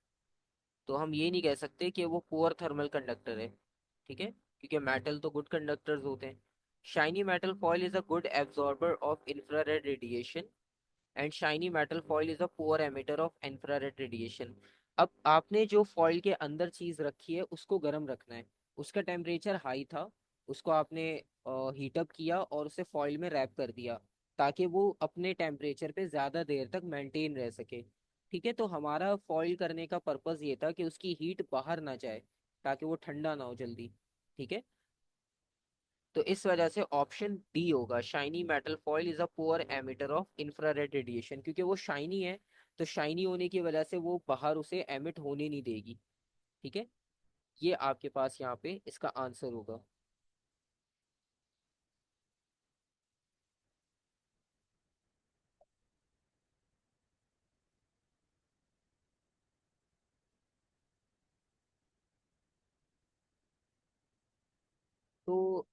तो हम ये नहीं कह सकते कि वो पुअर थर्मल कंडक्टर है, ठीक है, क्योंकि मेटल तो गुड कंडक्टर्स होते हैं। Shiny metal foil is a good absorber of infrared radiation, and shiny metal foil is a poor emitter of infrared radiation. अब आपने जो फॉइल के अंदर चीज रखी है उसको गर्म रखना है, उसका टेम्परेचर हाई था, उसको आपने हीटअप किया और उसे फॉइल में रैप कर दिया, ताकि वो अपने टेम्परेचर पे ज़्यादा देर तक मेंटेन रह सके, ठीक है। तो हमारा फॉइल करने का पर्पज़ ये था कि उसकी हीट बाहर ना जाए, ताकि वो ठंडा ना हो जल्दी, ठीक है। तो इस वजह से ऑप्शन डी होगा, shiny metal foil is a poor emitter of infrared radiation, क्योंकि वो शाइनी है, तो शाइनी होने की वजह से वो बाहर उसे एमिट होने नहीं देगी, ठीक है। ये आपके पास यहाँ पे इसका आंसर होगा। तो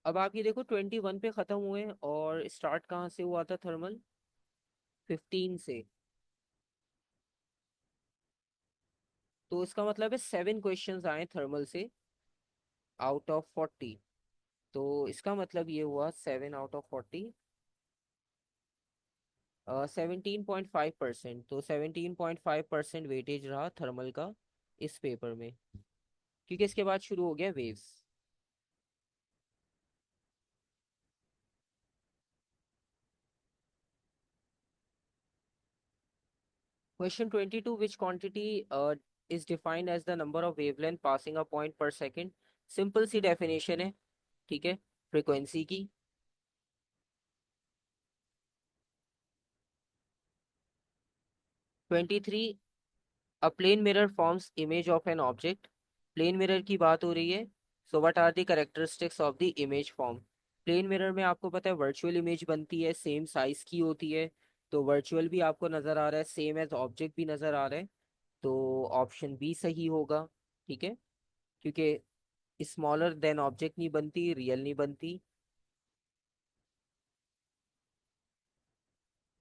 अब आप ये देखो 21 पे खत्म हुए, और स्टार्ट कहाँ से हुआ था थर्मल? 15 से। तो इसका मतलब है 7 क्वेश्चंस आए थर्मल से आउट ऑफ 40। तो इसका मतलब ये हुआ 7 आउट ऑफ 40, 17.5%। तो 17.5% वेटेज रहा थर्मल का इस पेपर में, क्योंकि इसके बाद शुरू हो गया waves. Question 22, which quantity is defined as the number of wavelength passing a point per second? Simple सी डेफिनेशन है, ठीक है, फ्रिक्वेंसी की। 23, a plane mirror forms image of an object. Plane mirror की बात हो रही है, so what are the characteristics of the image form? Plane mirror में आपको पता है वर्चुअल इमेज बनती है, सेम साइज की होती है, तो वर्चुअल भी आपको नजर आ रहा है, सेम एज ऑब्जेक्ट भी नजर आ रहा है, तो ऑप्शन बी सही होगा, ठीक है, क्योंकि स्मॉलर देन ऑब्जेक्ट नहीं बनती, रियल नहीं बनती।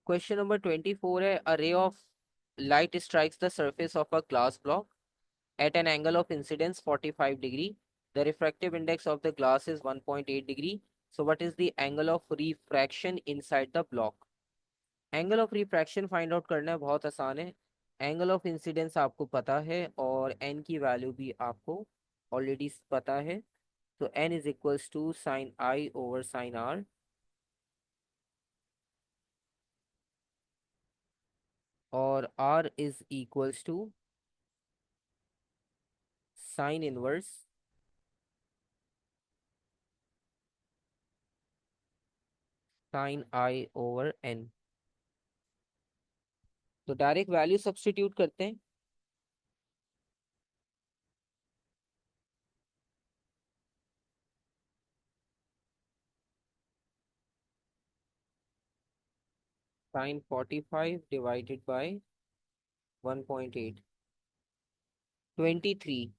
क्वेश्चन नंबर 24 है, a ray of light strikes the surface of a glass block at an angle of incidence 45 degree. The refractive index of the glass is 1.8 degree. So what is the angle of refraction inside the block? Angle of refraction find out करना है, बहुत आसान है। Angle of incidence आपको पता है, और N की वैल्यू भी आपको ऑलरेडी पता है। तो n is equals to sine i over sine r, और r is equals to sine inverse sine i over n. तो डायरेक्ट वैल्यू सब्स्टिट्यूट करते हैं। Sine 45 divided by 1.8, 23,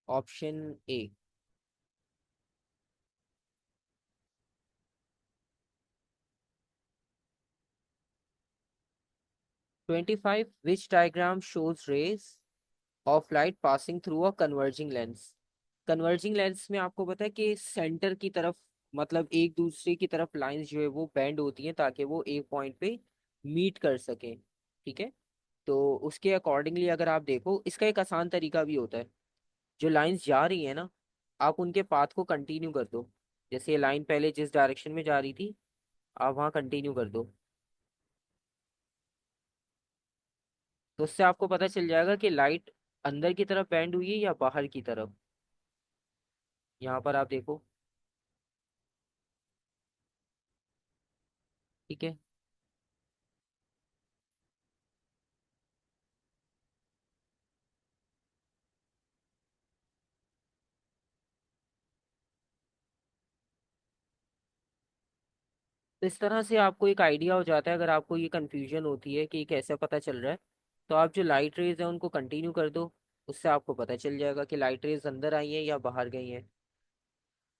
option A. 25, which diagram shows rays of light passing through a converging lens? Converging lens में आपको पता है कि centre की तरफ, मतलब एक दूसरे की तरफ लाइंस जो है वो बेंड होती हैं, ताकि वो एक पॉइंट पे मीट कर सके, ठीक है। तो उसके अकॉर्डिंगली अगर आप देखो, इसका एक आसान तरीका भी होता है। जो लाइंस जा रही है ना, आप उनके पाथ को कंटिन्यू कर दो। जैसे ये लाइन पहले जिस डायरेक्शन में जा रही थी, आप वहाँ कंटिन्यू कर दो। तो उससे आपको पता चल जाएगा कि लाइट अंदर की तरफ बेंड हुई है या बाहर की तरफ। यहाँ पर आप देखो। ठीक है। तो इस तरह से आपको एक आइडिया हो जाता है, अगर आपको ये कंफ्यूजन होती है कि कैसे पता चल रहा है, तो आप जो लाइट रेज है उनको कंटिन्यू कर दो। उससे आपको पता चल जाएगा कि लाइट रेज अंदर आई हैं या बाहर गई हैं।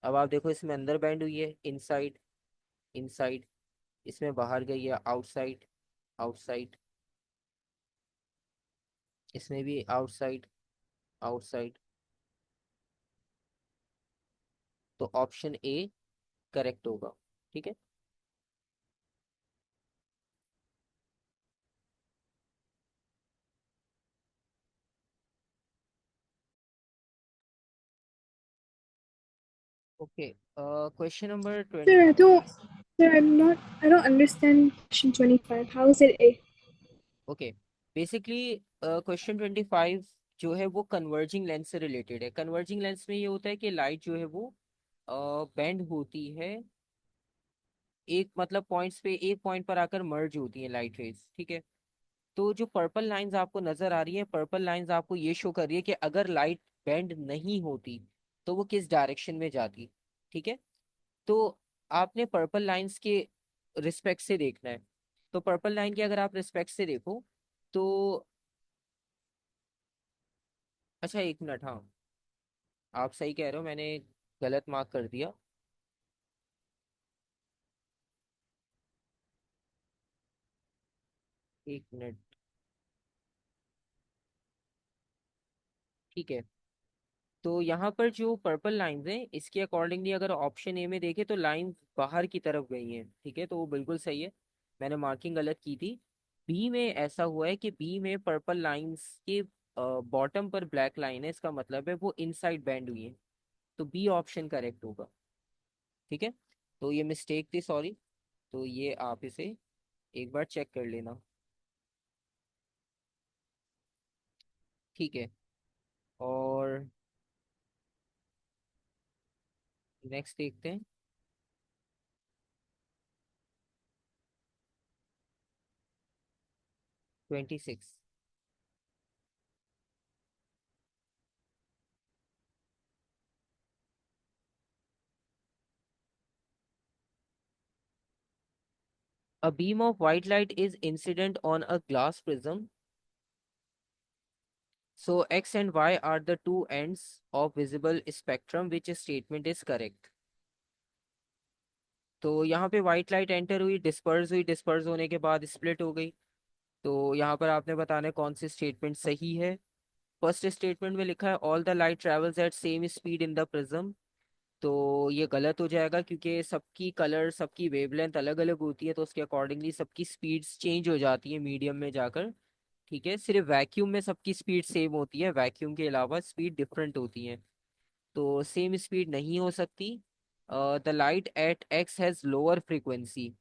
अब आप देखो, इसमें अंदर बैंड हुई है, इनसाइड, इनसाइड। इसमें बाहर गई है, आउटसाइड, आउटसाइड। इसमें भी आउटसाइड, आउटसाइड। तो ऑप्शन ए करेक्ट होगा। ठीक है। Okay, question number Sir, 20। I don't understand question 25. How is it A? Okay, basically question 25 जो है वो कन्वर्जिंग लेंस से रिलेटेड है। कन्वर्जिंग लेंस में ये होता है कि लाइट जो है वो बेंड होती है, एक मतलब पॉइंट्स पे, एक पॉइंट पर आकर मर्ज होती है लाइट रेज। ठीक है। तो जो पर्पल लाइंस आपको नजर आ रही है, पर्पल लाइंस आपको ये शो कर रही है कि अगर लाइट बेंड नहीं होती तो वो किस डायरेक्शन में जाती। ठीक है। तो आपने पर्पल लाइंस के रिस्पेक्ट से देखना है। तो पर्पल लाइन के अगर आप रिस्पेक्ट से देखो तो, अच्छा एक मिनट, हाँ आप सही कह रहे हो, मैंने गलत मार्क कर दिया। एक मिनट। ठीक है। तो यहाँ पर जो पर्पल लाइंस हैं इसके अकॉर्डिंगली अगर ऑप्शन ए में देखें तो लाइंस बाहर की तरफ गई हैं। ठीक है, तो वो बिल्कुल सही है। मैंने मार्किंग गलत की थी। बी में ऐसा हुआ है कि बी में पर्पल लाइंस के बॉटम पर ब्लैक लाइन है, इसका मतलब है वो इनसाइड बैंड हुई है। तो बी ऑप्शन करेक्ट होगा। ठीक है। तो ये मिस्टेक थी, सॉरी। तो ये आप इसे एक बार चेक कर लेना। ठीक है। और नेक्स्ट देखते हैं। 26। A beam of white light is incident on a glass prism. So X and Y are the two ends of visible spectrum. Which statement is correct? तो यहाँ पे व्हाइट लाइट एंटर हुई, डिस्पर्स हुई, disperse होने के बाद split हो गई। तो यहाँ पर आपने बताना है कौन सी स्टेटमेंट सही है। फर्स्ट स्टेटमेंट में लिखा है all the light travels eight same speed in the prism. तो ये गलत हो जाएगा, क्योंकि सबकी कलर, सबकी वेवलेंथ अलग अलग होती है, तो उसके अकॉर्डिंगली सबकी स्पीड्स चेंज हो जाती है मीडियम में जाकर। ठीक है। सिर्फ वैक्यूम में सबकी स्पीड सेम होती है, वैक्यूम के अलावा स्पीड डिफरेंट होती है। तो सेम स्पीड नहीं हो सकती। The light at x has lower frequency.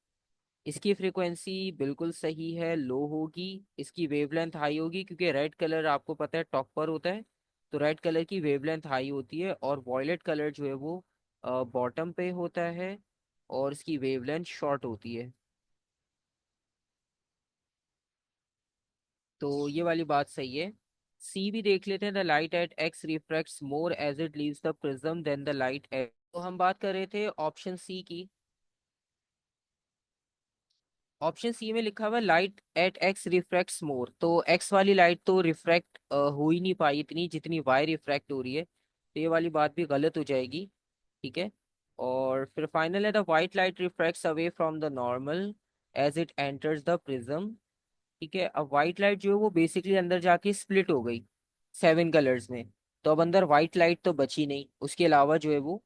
इसकी फ्रीक्वेंसी बिल्कुल सही है, लो होगी। इसकी वेवलेंथ हाई होगी, क्योंकि रेड कलर आपको पता है टॉप पर होता है। तो रेड कलर की वेवलेंथ हाई होती है, और वॉयलेट कलर जो है वो बॉटम पे होता है, और इसकी वेवलेंथ शॉर्ट होती है। तो ये वाली बात सही है। सी भी देख लेते हैं। The light at X refracts more as it leaves the prism than the light at. तो हम बात कर रहे थे ऑप्शन सी की। ऑप्शन सी में लिखा हुआ लाइट एट एक्स रिफ्रैक्ट्स मोर, तो एक्स वाली लाइट तो रिफ्रैक्ट हो ही नहीं पाई इतनी जितनी वाई रिफ्रैक्ट हो रही है, तो ये वाली बात भी गलत हो जाएगी। ठीक है। और फिर फाइनल है the white light refracts away from the normal as it enters the prism. ठीक है। अब वाइट लाइट जो है वो बेसिकली अंदर जाके स्प्लिट हो गई 7 कलर्स में। तो अब अंदर वाइट लाइट तो बची नहीं, उसके अलावा जो है वो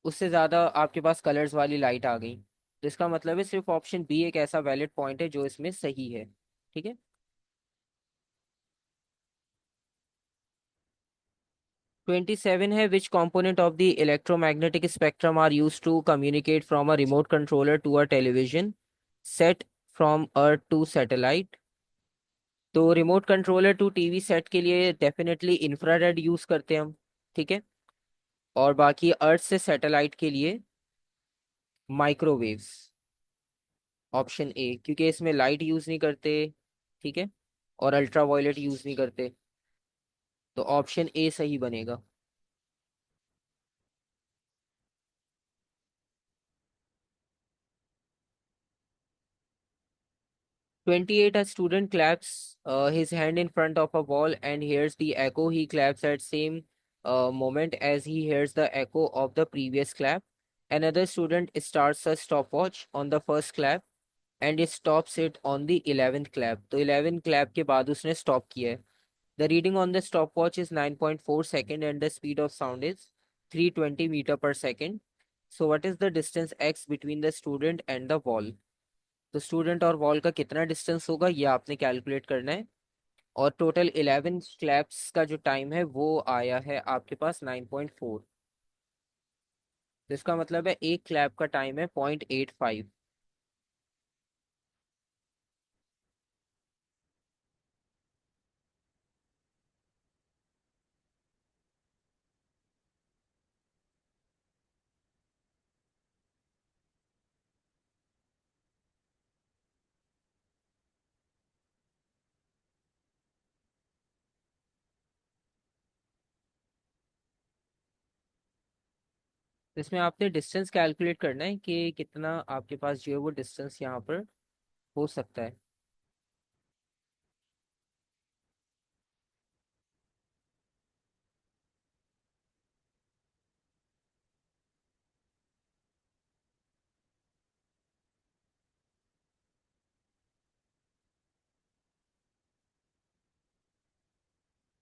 उससे ज्यादा आपके पास कलर्स वाली लाइट आ गई। तो इसका मतलब है सिर्फ ऑप्शन बी एक ऐसा वैलिड पॉइंट है जो इसमें सही है। ठीक है। 27 है, which component of the electromagnetic spectrum are use to communicate from a remote controller to a television set from earth to satellite. तो remote controller to TV set के लिए डेफिनेटली इंफ्रारेड यूज करते हैं हम, ठीक है। और बाकी अर्थ से सैटेलाइट के लिए माइक्रोवेव्स, ऑप्शन ए, क्योंकि इसमें लाइट यूज नहीं करते, ठीक है, और अल्ट्रा वायलेट यूज नहीं करते, तो ऑप्शन ए सही बनेगा। 28, a student claps his hand in front of a wall and hears the echo. He claps at same moment as he hears the echo of the previous clap. Another student starts a stopwatch on the first clap and it stops it on the 11th clap. तो 11th clap के बाद उसने stop किया है। The reading on the stopwatch is 9.4 second and the speed of sound is 320 meter per second. So what is the distance x between the student and the wall? तो student और wall का कितना distance होगा ये आपने calculate करना है। और टोटल 11 क्लैप्स का जो टाइम है वो आया है आपके पास 9.4। तो इसका मतलब है एक क्लैप का टाइम है 0.85। तो इसमें आपने डिस्टेंस कैलकुलेट करना है कि कितना आपके पास जो है वो डिस्टेंस यहाँ पर हो सकता है।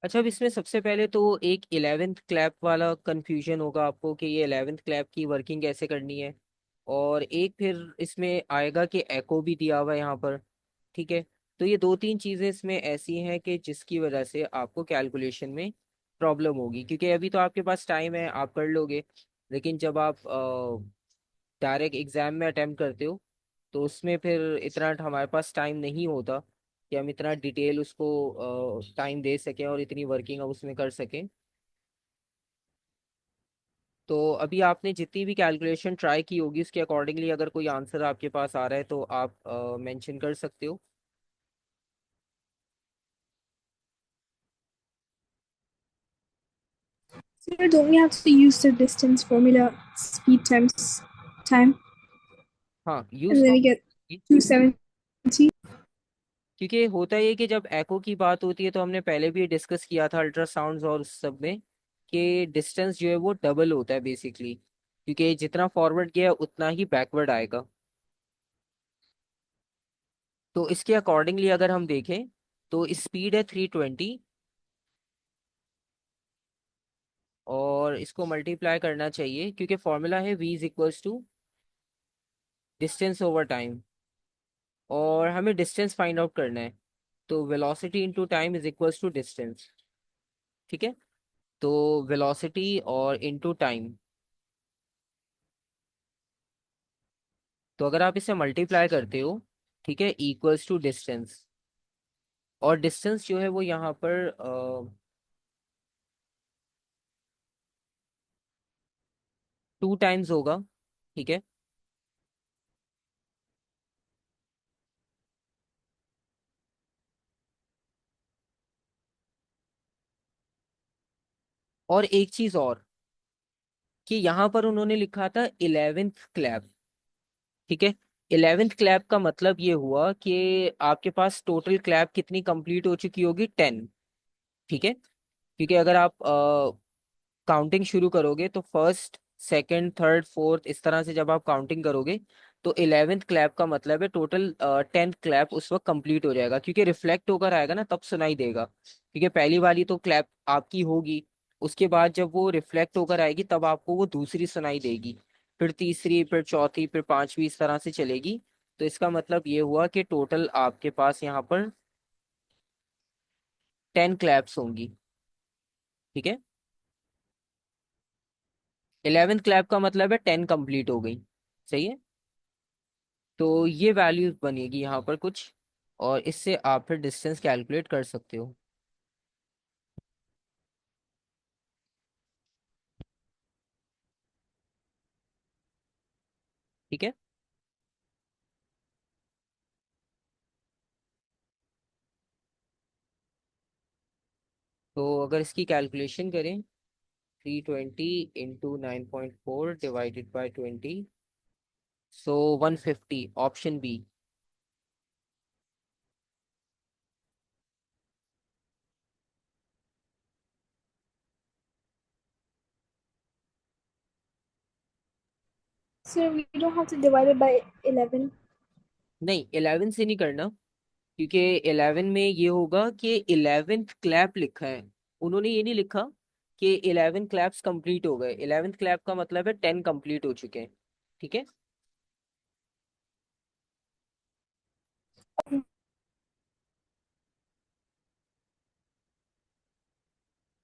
अच्छा, अब इसमें सबसे पहले तो एक 11th क्लैप वाला कंफ्यूजन होगा आपको कि ये 11th क्लैप की वर्किंग कैसे करनी है। और एक फिर इसमें आएगा कि एको भी दिया हुआ है यहाँ पर, ठीक है। तो ये दो तीन चीजें इसमें ऐसी हैं कि जिसकी वजह से आपको कैलकुलेशन में प्रॉब्लम होगी, क्योंकि अभी तो आपके पास टाइम है, आप कर लोगे। लेकिन जब आप डायरेक्ट एग्जाम में अटेम्प्ट करते हो तो उसमें फिर इतना हमारे पास टाइम नहीं होता कि हम इतना डिटेल उसको टाइम दे सकें और इतनी वर्किंग उसमें कर सकें। तो अभी आपने जितनी भी कैलकुलेशन ट्राई की होगी उसके अकॉर्डिंगली अगर कोई आंसर आपके पास आ रहा है तो आप मेंशन कर सकते हो। So don't we have to use the distance formula, speed times time, हाँ, यूज and then तो we get होगी। 270? क्योंकि होता है कि जब एको की बात होती है तो हमने पहले भी डिस्कस किया था अल्ट्रासाउंड्स और उस सब में कि डिस्टेंस जो है वो डबल होता है बेसिकली, क्योंकि जितना फॉरवर्ड गया उतना ही बैकवर्ड आएगा। तो इसके अकॉर्डिंगली अगर हम देखें तो स्पीड है 320 और इसको मल्टीप्लाई करना चाहिए क्योंकि फॉर्मूला है v is equals to distance over time और हमें डिस्टेंस फाइंड आउट करना है। तो velocity into time is equals to distance, ठीक है। तो वेलोसिटी और इनटू टाइम, तो अगर आप इसे मल्टीप्लाई करते हो, ठीक है, इक्वल्स टू डिस्टेंस। और डिस्टेंस जो है वो यहाँ पर 2 टाइम्स होगा, ठीक है। और एक चीज और कि यहाँ पर उन्होंने लिखा था 11th क्लैप, ठीक है। 11th क्लैप का मतलब ये हुआ कि आपके पास टोटल क्लैप कितनी कंप्लीट हो चुकी होगी, 10, ठीक है। क्योंकि अगर आप काउंटिंग शुरू करोगे तो फर्स्ट सेकंड थर्ड फोर्थ इस तरह से जब आप काउंटिंग करोगे तो 11th क्लैप का मतलब है टोटल 10th क्लैप उस वक्त कंप्लीट हो जाएगा, क्योंकि रिफ्लेक्ट होकर आएगा ना तब सुनाई देगा। क्योंकि पहली वाली तो क्लैप आपकी होगी, उसके बाद जब वो रिफ्लेक्ट होकर आएगी तब आपको वो दूसरी सुनाई देगी, फिर तीसरी, फिर चौथी, फिर पांचवी, इस तरह से चलेगी। तो इसका मतलब ये हुआ कि टोटल आपके पास यहाँ पर 10 क्लैप्स होंगी, ठीक है। 11th क्लैप का मतलब है 10 कंप्लीट हो गई। सही है। तो ये वैल्यू बनेगी यहाँ पर कुछ, और इससे आप फिर डिस्टेंस कैलकुलेट कर सकते हो। ठीक है। तो अगर इसकी कैलकुलेशन करें, 320 into 9.4 divided by 20, so 150, option B. So we don't have to divide it by 11. नहीं, 11 से नहीं करना, क्योंकि 11 में ये होगा कि 11th क्लैप लिखा है, उन्होंने ये नहीं लिखा कि 11 क्लैप्स कंप्लीट हो गए। 11th क्लैप का मतलब है 10 कंप्लीट हो चुके हैं। ठीक है।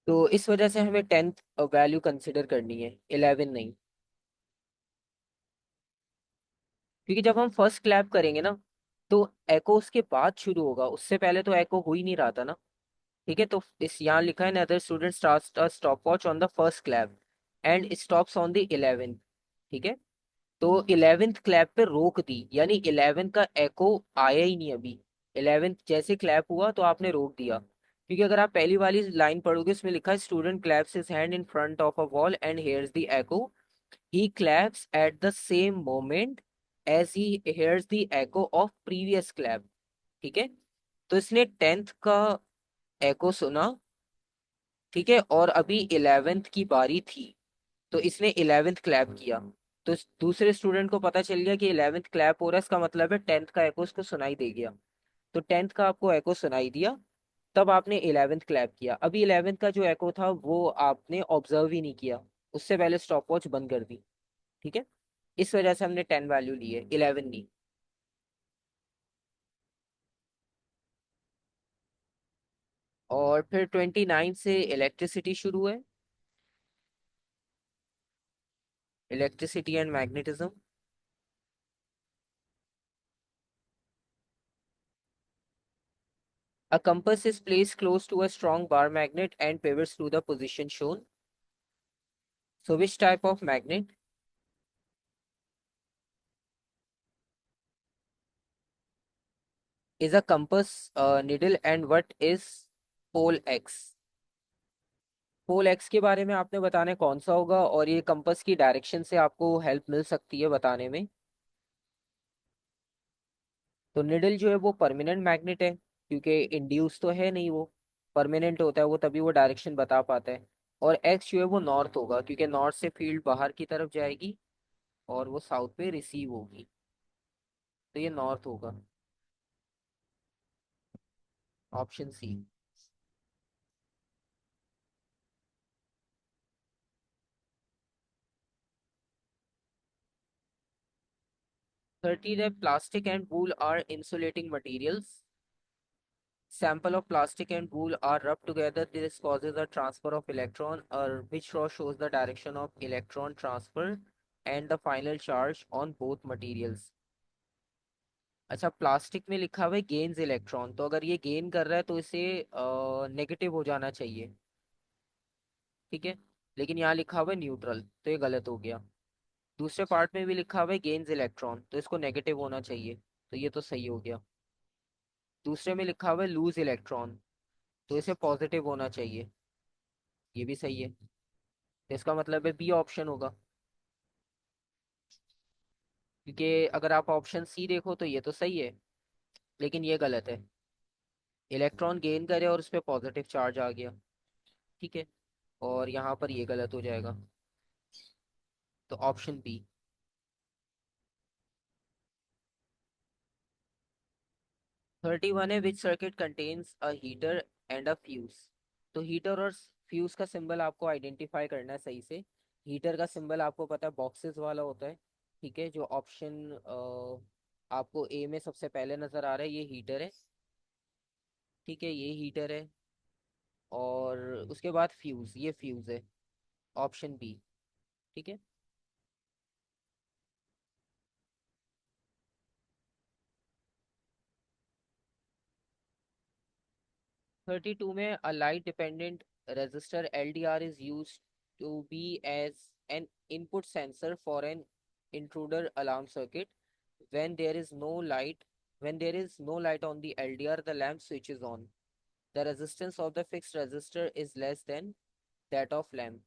तो इस वजह से हमें 10th वैल्यू कंसिडर करनी है, 11 नहीं। क्योंकि जब हम फर्स्ट क्लैप करेंगे ना, तो एको उसके बाद शुरू होगा, उससे पहले तो एको हो ही नहीं रहा था ना। ठीक है। तो इस यहाँ लिखा है, other student start a stop watch on the first clap and stops on the 11th। ठीक है। तो 11th क्लैप पे रोक दी, यानी 11th का एको आया ही नहीं अभी। 11th जैसे क्लैप हुआ तो आपने रोक दिया। क्योंकि अगर आप पहली वाली लाइन पढ़ोगे, उसमें लिखा है student claps his hand in front of a wall and hears the echo, he claps at the same moment as he hears the echo of previous clap। ठीक है। तो इसने 10th का एको सुना। ठीक है। और अभी 11th की बारी थी, तो इसने 11th क्लैप किया। तो दूसरे स्टूडेंट को पता चल गया कि 11th क्लैप हो रहा है, इसका मतलब है 10th का एको उसको सुनाई दे गया। तो 10th का आपको एको सुनाई दिया, तब आपने 11th क्लैप किया। अभी 11th का जो एको था वो आपने ऑब्जर्व ही नहीं किया, उससे पहले स्टॉप वॉच बंद कर दी। ठीक है। इस वजह से हमने 10 वैल्यू ली है, 11 नहीं। और फिर 29 से इलेक्ट्रिसिटी शुरू है, electricity and magnetism. A compass is placed close to a strong bar magnet and pivots to the position shown. So which type of magnet is a compass needle, and what is pole X? Pole X के बारे में आपने बताना है कौन सा होगा, और ये कंपास की डायरेक्शन से आपको हेल्प मिल सकती है बताने में। तो निडल जो है वो परमानेंट मैग्नेट है, क्योंकि इंड्यूस तो है नहीं, वो परमानेंट होता है वो, तभी वो डायरेक्शन बता पाता है। और एक्स जो है वो नॉर्थ होगा, क्योंकि नॉर्थ से फील्ड बाहर की तरफ जाएगी और वो साउथ पे रिसीव होगी, तो ये नॉर्थ होगा। Option C. 30 है, plastic and wool are insulating materials. Sample of plastic and wool are rubbed together. This causes a transfer of electron, which row shows the direction of electron transfer and the final charge on both materials। अच्छा, plastic में लिखा हुआ है gains electron, तो अगर ये gain कर रहा है तो इसे नेगेटिव हो जाना चाहिए। ठीक है। लेकिन यहाँ लिखा हुआ है न्यूट्रल, तो ये गलत हो गया। दूसरे पार्ट में भी लिखा हुआ है गेन्स इलेक्ट्रॉन, तो इसको नेगेटिव होना चाहिए, तो ये तो सही हो गया। दूसरे में लिखा हुआ है लूज इलेक्ट्रॉन, तो इसे पॉजिटिव होना चाहिए, ये भी सही है। तो इसका मतलब है बी ऑप्शन होगा। क्योंकि अगर आप ऑप्शन सी देखो तो ये तो सही है, लेकिन ये गलत है। इलेक्ट्रॉन गेन करे और उस पर पॉजिटिव चार्ज आ गया। ठीक है। और यहाँ पर ये गलत हो जाएगा, तो ऑप्शन बी। 31 है, which circuit contains a heater and a fuse. तो हीटर और फ्यूज का सिंबल आपको आइडेंटिफाई करना है सही से। हीटर का सिंबल आपको पता है बॉक्सेस वाला होता है। ठीक है। जो ऑप्शन आपको ए में सबसे पहले नजर आ रहा है, ये हीटर है। ठीक है, ये हीटर है। और उसके बाद फ्यूज, ये फ्यूज है, ऑप्शन बी। ठीक है। 32 में a light dependent resistor LDR is use to be as an input sensor for an intruder alarm circuit. when there is no light when there is no light on the LDR, the lamp switches on. The resistance of the fixed resistor is less than that of lamp.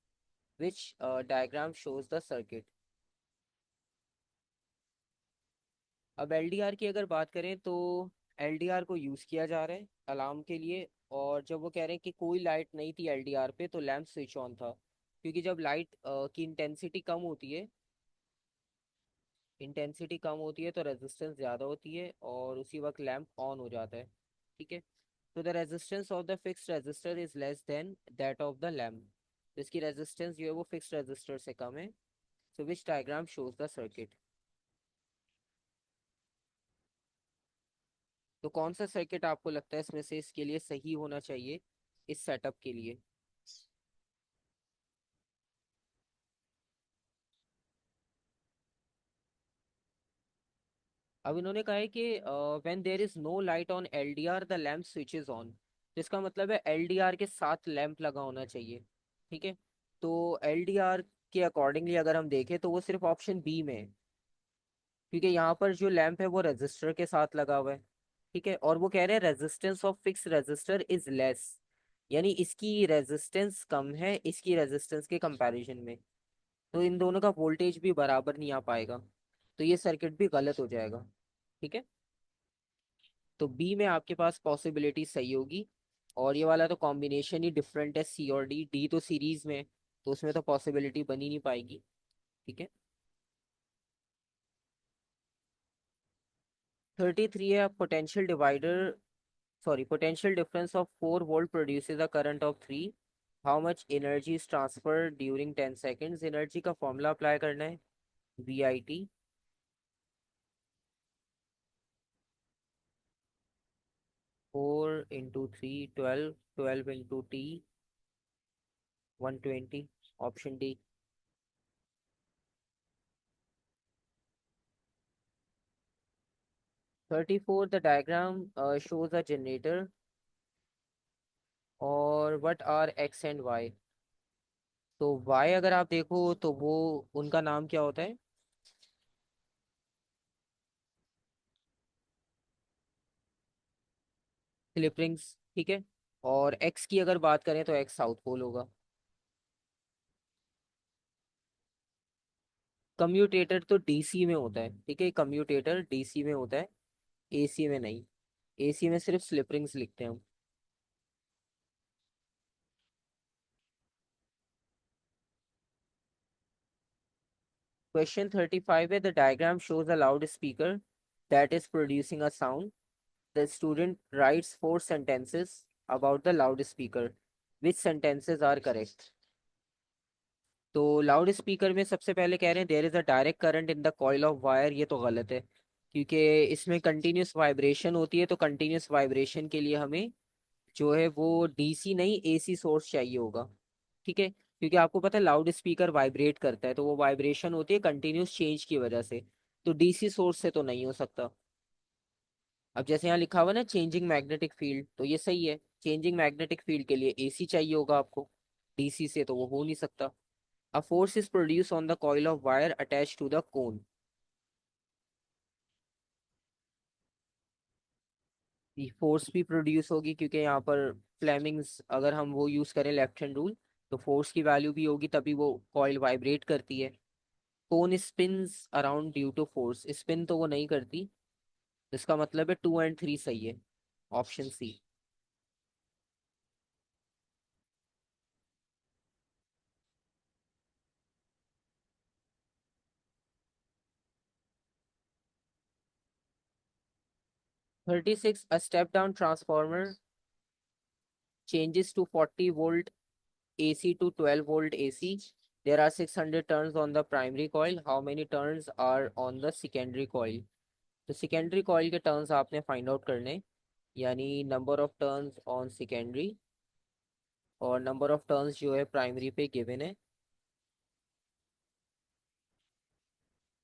Which diagram shows the circuit? अब LDR की अगर बात करें तो LDR को use किया जा रहा है अलार्म के लिए। और जब वो कह रहे हैं कि कोई लाइट नहीं थी LDR पे तो लैंप स्विच ऑन था, क्योंकि जब लाइट की इंटेंसिटी कम होती है तो रेजिस्टेंस ज़्यादा होती है और उसी वक्त लैंप ऑन हो जाता है। ठीक है। तो the resistance of the fixed resistor is less than that of the lamp. इसकी रेजिस्टेंस जो है वो फिक्स्ड रेजिस्टर से कम है। So which diagram shows the circuit? तो कौन सा सर्किट आपको लगता है इसमें से इसके लिए सही होना चाहिए इस सेटअप के लिए? अब इन्होंने कहा है कि when there is no light on LDR the lamp switches on. तो इसका मतलब है LDR के साथ लैंप लगा होना चाहिए। ठीक है। तो LDR के अकॉर्डिंगली अगर हम देखें तो वो सिर्फ ऑप्शन बी में है, क्योंकि यहाँ पर जो लैंप है वो रेजिस्टर के साथ लगा हुआ है। ठीक है। और वो कह रहे हैं resistance of fix resistor is less, यानी इसकी रेजिस्टेंस कम है इसकी रेजिस्टेंस के कंपैरिजन में। तो इन दोनों का वोल्टेज भी बराबर नहीं आ पाएगा, तो ये सर्किट भी गलत हो जाएगा। ठीक है। तो बी में आपके पास पॉसिबिलिटी सही होगी। और ये वाला तो कॉम्बिनेशन ही डिफरेंट है, सी और डी। डी तो सीरीज में है, तो उसमें तो पॉसिबिलिटी बनी नहीं पाएगी। ठीक है। 33 है potential divider potential difference of 4 volt produces a current of 3. How much energy is transferred during 10 seconds? Energy का फॉर्मूला अप्लाई करना है, VIT। 4 into 3 12, 12 into T 120। Option D. 34 the diagram shows a generator और what are X and Y? तो Y अगर आप देखो तो वो उनका नाम क्या होता है? Slip rings. ठीक है। और X की अगर बात करें तो X साउथ पोल होगा। कम्यूटेटर तो DC में होता है। ठीक है, कम्यूटेटर DC में होता है, AC में नहीं। AC में सिर्फ स्लिप रिंग्स लिखते हैं हम। क्वेश्चन 35 है the diagram shows a loud speaker that is producing a sound. The student writes 4 sentences about the loud speaker. Which sentences are correct? तो लाउड स्पीकर में सबसे पहले कह रहे हैं there is a direct current in the coil of wire. ये तो गलत है, क्योंकि इसमें कंटिन्यूस वाइब्रेशन होती है। तो कंटिन्यूस वाइब्रेशन के लिए हमें जो है वो DC नहीं AC सोर्स चाहिए होगा। ठीक है, क्योंकि आपको पता है लाउड स्पीकर वाइब्रेट करता है, तो वो वाइब्रेशन होती है कंटिन्यूस चेंज की वजह से। तो DC सोर्स से तो नहीं हो सकता। अब जैसे यहाँ लिखा हुआ ना चेंजिंग मैग्नेटिक फील्ड, तो ये सही है। चेंजिंग मैग्नेटिक फील्ड के लिए AC चाहिए होगा आपको, DC से तो वो हो नहीं सकता। A force is produced on the coil of wire attached to the cone. ये फोर्स भी प्रोड्यूस होगी क्योंकि यहाँ पर फ्लेमिंग्स अगर हम वो यूज करें लेफ्ट हैंड रूल, तो फोर्स की वैल्यू भी होगी, तभी वो कॉइल वाइब्रेट करती है। Cone spins around due to force, spin तो वो नहीं करती। इसका मतलब है 2 और 3 सही है, option C. 36 a step down transformer changes to 40 volt AC to 12 volt AC. There are 600 turns on the primary coil. How many turns are on the secondary coil? तो सेकेंडरी कॉइल के टर्न्स आपने find out करने, यानी number of turns on secondary और number of turns जो है primary पे given है।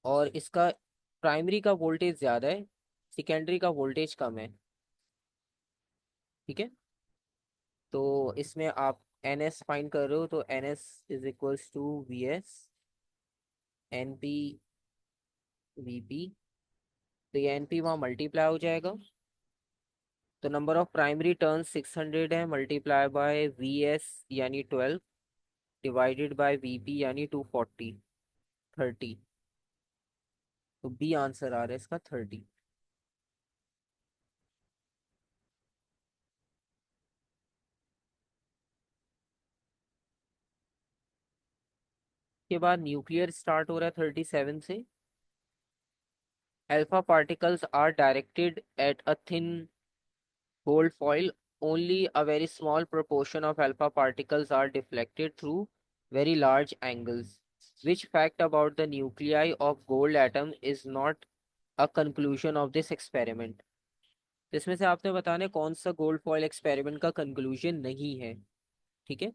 और इसका प्राइमरी का वोल्टेज ज़्यादा है, सेकेंडरी का वोल्टेज कम है। ठीक है, तो इसमें आप एन एस फाइंड कर रहे हो, तो N S is equals to V S N P V P. तो ये एन पी वहाँ मल्टीप्लाई हो जाएगा, तो नंबर ऑफ प्राइमरी टर्न 600 है, मल्टीप्लाई बाय वी एस यानी 12, डिवाइडेड बाय वी पी यानी 240, 30। तो बी आंसर आ रहा है इसका 30। के बाद न्यूक्लियर स्टार्ट हो रहा है 37 से। Alpha particles are directed at a thin gold foil. Only a very small proportion of alpha particles are deflected through very large angles. Which fact about the nuclei of gold atom is not a conclusion of this experiment? इसमें से आपने बताना है कौन सा gold foil experiment का conclusion नहीं है। ठीक है,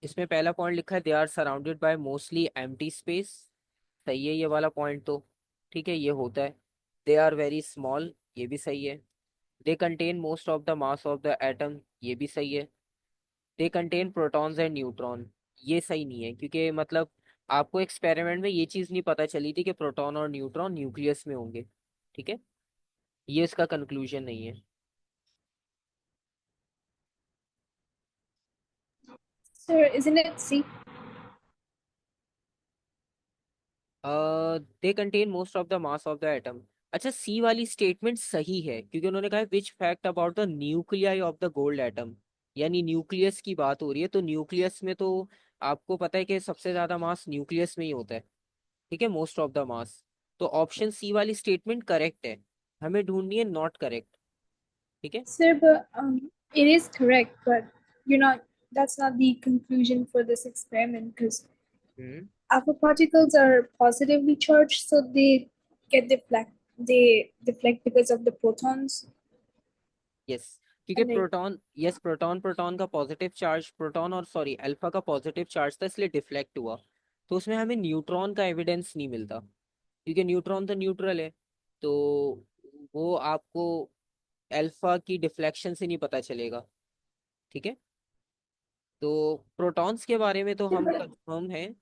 इसमें पहला पॉइंट लिखा है they are surrounded by mostly empty space. सही है ये वाला पॉइंट तो। ठीक है, ये होता है। दे आर वेरी स्मॉल, ये भी सही है। दे contain most of the mass of the atom, ये भी सही है। They contain protons and neutron, ये सही नहीं है, क्योंकि मतलब आपको एक्सपेरिमेंट में ये चीज़ नहीं पता चली थी कि प्रोटॉन और न्यूट्रॉन न्यूक्लियस में होंगे। ठीक है, ये इसका कंक्लूजन नहीं है। Sir, isn't it C? They contain most of the mass of the atom. अच्छा, सी वाली स्टेटमेंट सही है, क्योंकि उन्होंने कहा which fact about the nuclei of the gold atom, यानी न्यूक्लियस की बात हो रही है। तो न्यूक्लियस में तो आपको पता है कि सबसे ज्यादा मास न्यूक्लियस में ही होता है। ठीक है, मोस्ट ऑफ द मास। तो ऑप्शन सी वाली स्टेटमेंट करेक्ट है, हमें ढूंढनी है नॉट करेक्ट। ठीक है। Sir, but it is correct, but you're not. That's not the conclusion for this experiment because hmm. alpha particles are positively charged, so they get deflect. They deflect because of the protons, yes, क्योंकि and they. Proton, yes proton, proton का positive charge, proton और sorry alpha का positive charge था, इसलिए deflect हुआ। तो उसमें हमें न्यूट्रॉन का एविडेंस नहीं मिलता, क्योंकि न्यूट्रॉन तो न्यूट्रल है। तो वो आपको अल्फा की डिफ्लेक्शन से नहीं पता चलेगा। ठीक है, तो प्रोटॉन्स के बारे में तो हम कंफर्म हैं,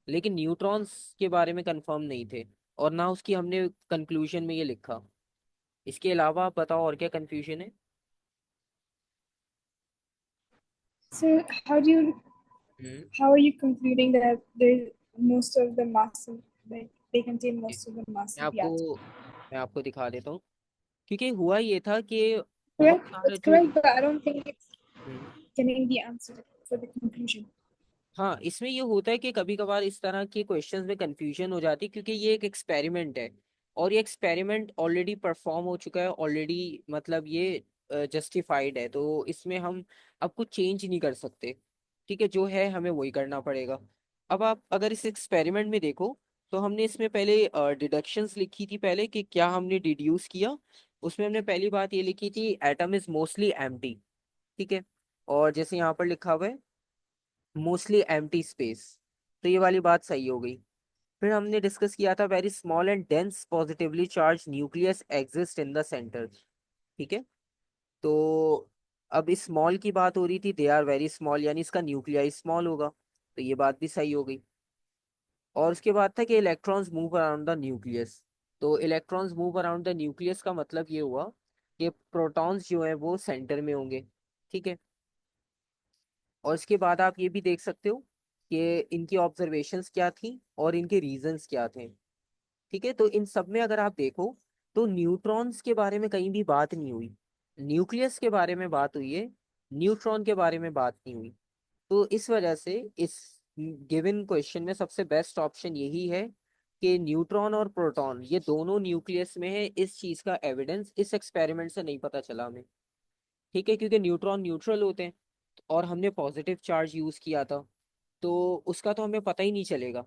लेकिन न्यूट्रॉन्स के बारे में कंफर्म नहीं थे, और ना उसकी हमने कंक्लूजन में ये लिखा। इसके अलावा आप बताओ और क्या कंफ्यूजन है। So hmm. how are you concluding that there's most of the mass of, like they contain मैं most of the mass of the आपको atom? मैं आपको दिखा देता हूँ, क्योंकि हुआ ये था कि बहुत Correct, सारे it's जो। correct, but I don't think it's hmm. getting the answer for the conclusion. हाँ, इसमें ये होता है कि कभी कभार इस तरह के क्वेश्चंस में कंफ्यूजन हो जाती है, क्योंकि ये एक एक्सपेरिमेंट है, और ये एक्सपेरिमेंट ऑलरेडी परफॉर्म हो चुका है ऑलरेडी, मतलब ये जस्टिफाइड है, तो इसमें हम अब कुछ चेंज नहीं कर सकते। ठीक है, जो है हमें वही करना पड़ेगा। अब आप अगर इस एक्सपेरिमेंट में देखो, तो हमने इसमें पहले डिडक्शंस लिखी थी, पहले कि क्या हमने डिड्यूस किया। उसमें हमने पहली बात ये लिखी थी एटम इज मोस्टली एम्प्टी। ठीक है, और जैसे यहाँ पर लिखा हुआ है मोस्टली एम्प्टी स्पेस, तो ये वाली बात सही हो गई। फिर हमने डिस्कस किया था very small and dense positively charge nucleus exist in the centre. ठीक है, तो अब इस स्मॉल की बात हो रही थी, दे आर वेरी स्मॉल, यानी इसका न्यूक्लियाई स्मॉल होगा, तो ये बात भी सही हो गई। और उसके बाद था कि electrons move around the nucleus. तो electrons move around the nucleus का मतलब ये हुआ कि प्रोटॉन्स जो है वो सेंटर में होंगे। ठीक है, और इसके बाद आप ये भी देख सकते हो कि इनकी ऑब्जर्वेशंस क्या थी और इनके रीजंस क्या थे। ठीक है, तो इन सब में अगर आप देखो, तो न्यूट्रॉन्स के बारे में कहीं भी बात नहीं हुई, न्यूक्लियस के बारे में बात हुई है, न्यूट्रॉन के बारे में बात नहीं हुई। तो इस वजह से इस गिवन क्वेश्चन में सबसे बेस्ट ऑप्शन यही है कि न्यूट्रॉन और प्रोटॉन ये दोनों न्यूक्लियस में है। इस चीज का एविडेंस इस एक्सपेरिमेंट से नहीं पता चला हमें। ठीक है, क्योंकि न्यूट्रॉन न्यूट्रल होते हैं, और हमने पॉजिटिव चार्ज यूज किया था, तो उसका तो हमें पता ही नहीं चलेगा।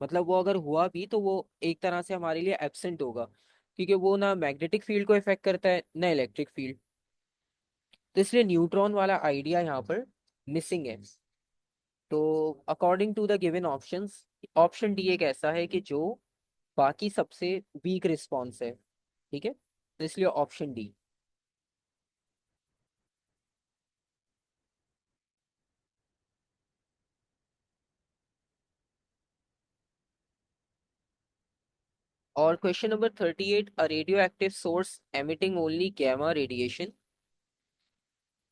मतलब वो अगर हुआ भी तो वो एक तरह से हमारे लिए एब्सेंट होगा, क्योंकि वो ना मैग्नेटिक फील्ड को इफेक्ट करता है ना इलेक्ट्रिक फील्ड। तो इसलिए न्यूट्रॉन वाला आइडिया यहाँ पर मिसिंग है। तो according to the given options option D एक ऐसा है कि जो बाकी सबसे वीक रिस्पॉन्स है। ठीक है, तो इसलिए ऑप्शन डी। और question number 38, a radio active source emitting only gamma radiation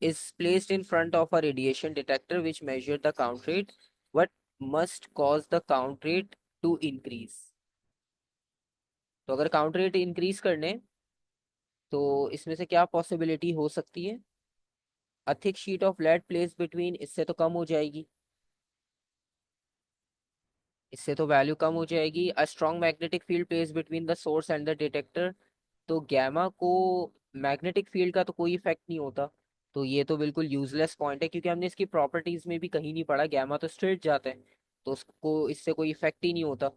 is placed in front of a radiation detector which measure the count rate. What must cause the count rate to increase? तो अगर count rate increase करने, तो इसमें से क्या possibility हो सकती है? A thick sheet of lead place between, इससे तो कम हो जाएगी, इससे तो वैल्यू कम हो जाएगी। A strong magnetic field place between the source and the detector, तो गैमा को मैग्नेटिक फील्ड का तो कोई इफेक्ट नहीं होता, तो ये तो बिल्कुल यूजलेस पॉइंट है, क्योंकि हमने इसकी प्रॉपर्टीज में भी कहीं नहीं पढ़ा, गैमा तो स्ट्रेट जाता है, तो उसको इससे कोई इफेक्ट ही नहीं होता।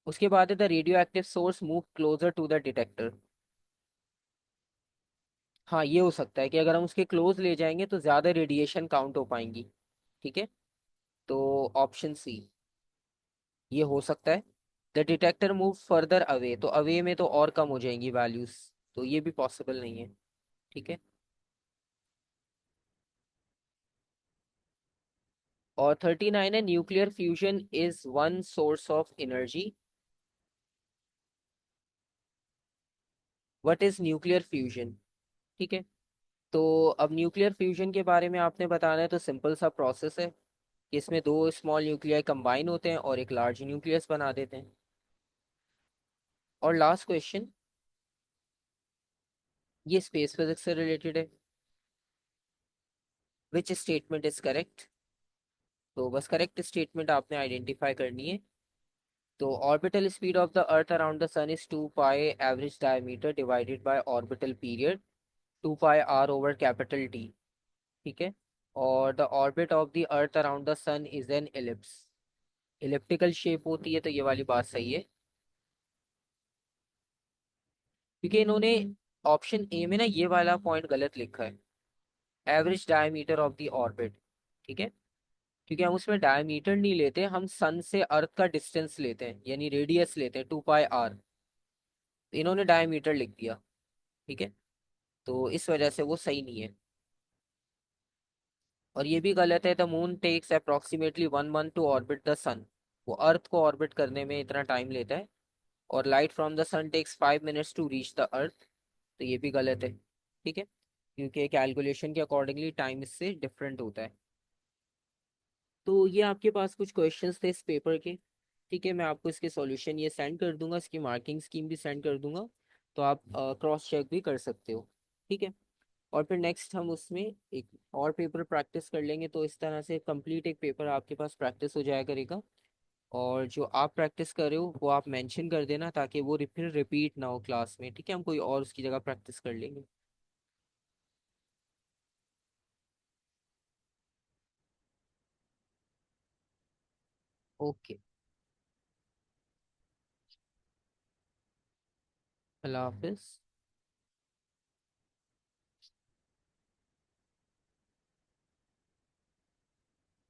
उसके बाद है the radio active source move closer to the detector. हाँ, ये हो सकता है कि अगर हम उसके क्लोज ले जाएंगे तो ज्यादा रेडिएशन काउंट हो पाएंगी। ठीक है, तो ऑप्शन सी ये हो सकता है। The detector move further away, तो अवे में तो और कम हो जाएंगी वैल्यूज, तो ये भी पॉसिबल नहीं है। ठीक है, और 39 है, nuclear fusion is one source of energy. What is nuclear fusion? ठीक है, तो अब न्यूक्लियर फ्यूजन के बारे में आपने बताना है, तो सिंपल सा प्रोसेस है कि इसमें दो स्मॉल न्यूक्लियाई कंबाइन होते हैं और एक लार्ज न्यूक्लियस बना देते हैं। और लास्ट क्वेश्चन, ये स्पेस फिजिक्स से रिलेटेड है। Which statement is correct? तो बस करेक्ट स्टेटमेंट आपने आइडेंटिफाई करनी है। तो orbital speed of the earth around the sun is 2 pi average diameter divided by orbital period, 2 pi R over capital T. ठीक है, और the orbit of the earth around the sun is an ellipse, elliptical shape होती है, तो ये वाली बात सही है। क्योंकि इन्होंने ऑप्शन ए में ना ये वाला पॉइंट गलत लिखा है, average diameter of the orbit. ठीक है, क्योंकि हम उसमें डायमीटर नहीं लेते, हम सन से अर्थ का डिस्टेंस लेते हैं, यानी रेडियस लेते हैं 2 पाई आर, इन्होंने डायमीटर लिख दिया। ठीक है, तो इस वजह से वो सही नहीं है। और ये भी गलत है, the moon takes approximately 1 month to orbit the sun, वो अर्थ को ऑर्बिट करने में इतना टाइम लेता है, और light from the sun takes 5 minutes to reach the earth, तो ये भी गलत है। ठीक है, क्योंकि कैलकुलेशन के अकॉर्डिंगली टाइम इससे डिफरेंट होता है। तो ये आपके पास कुछ क्वेश्चंस थे इस पेपर के। ठीक है, मैं आपको इसके सॉल्यूशन ये सेंड कर दूंगा, इसकी मार्किंग स्कीम भी सेंड कर दूंगा, तो आप क्रॉस चेक भी कर सकते हो। ठीक है, और फिर नेक्स्ट हम उसमें एक और पेपर प्रैक्टिस कर लेंगे, तो इस तरह से कंप्लीट एक पेपर आपके पास प्रैक्टिस हो जाया करेगा। और जो आप प्रैक्टिस कर रहे हो वो आप मेंशन कर देना, ताकि वो फिर रिपीट ना हो क्लास में। ठीक है, हम कोई और उसकी जगह प्रैक्टिस कर लेंगे। ओके, अल्लाह हाफिज।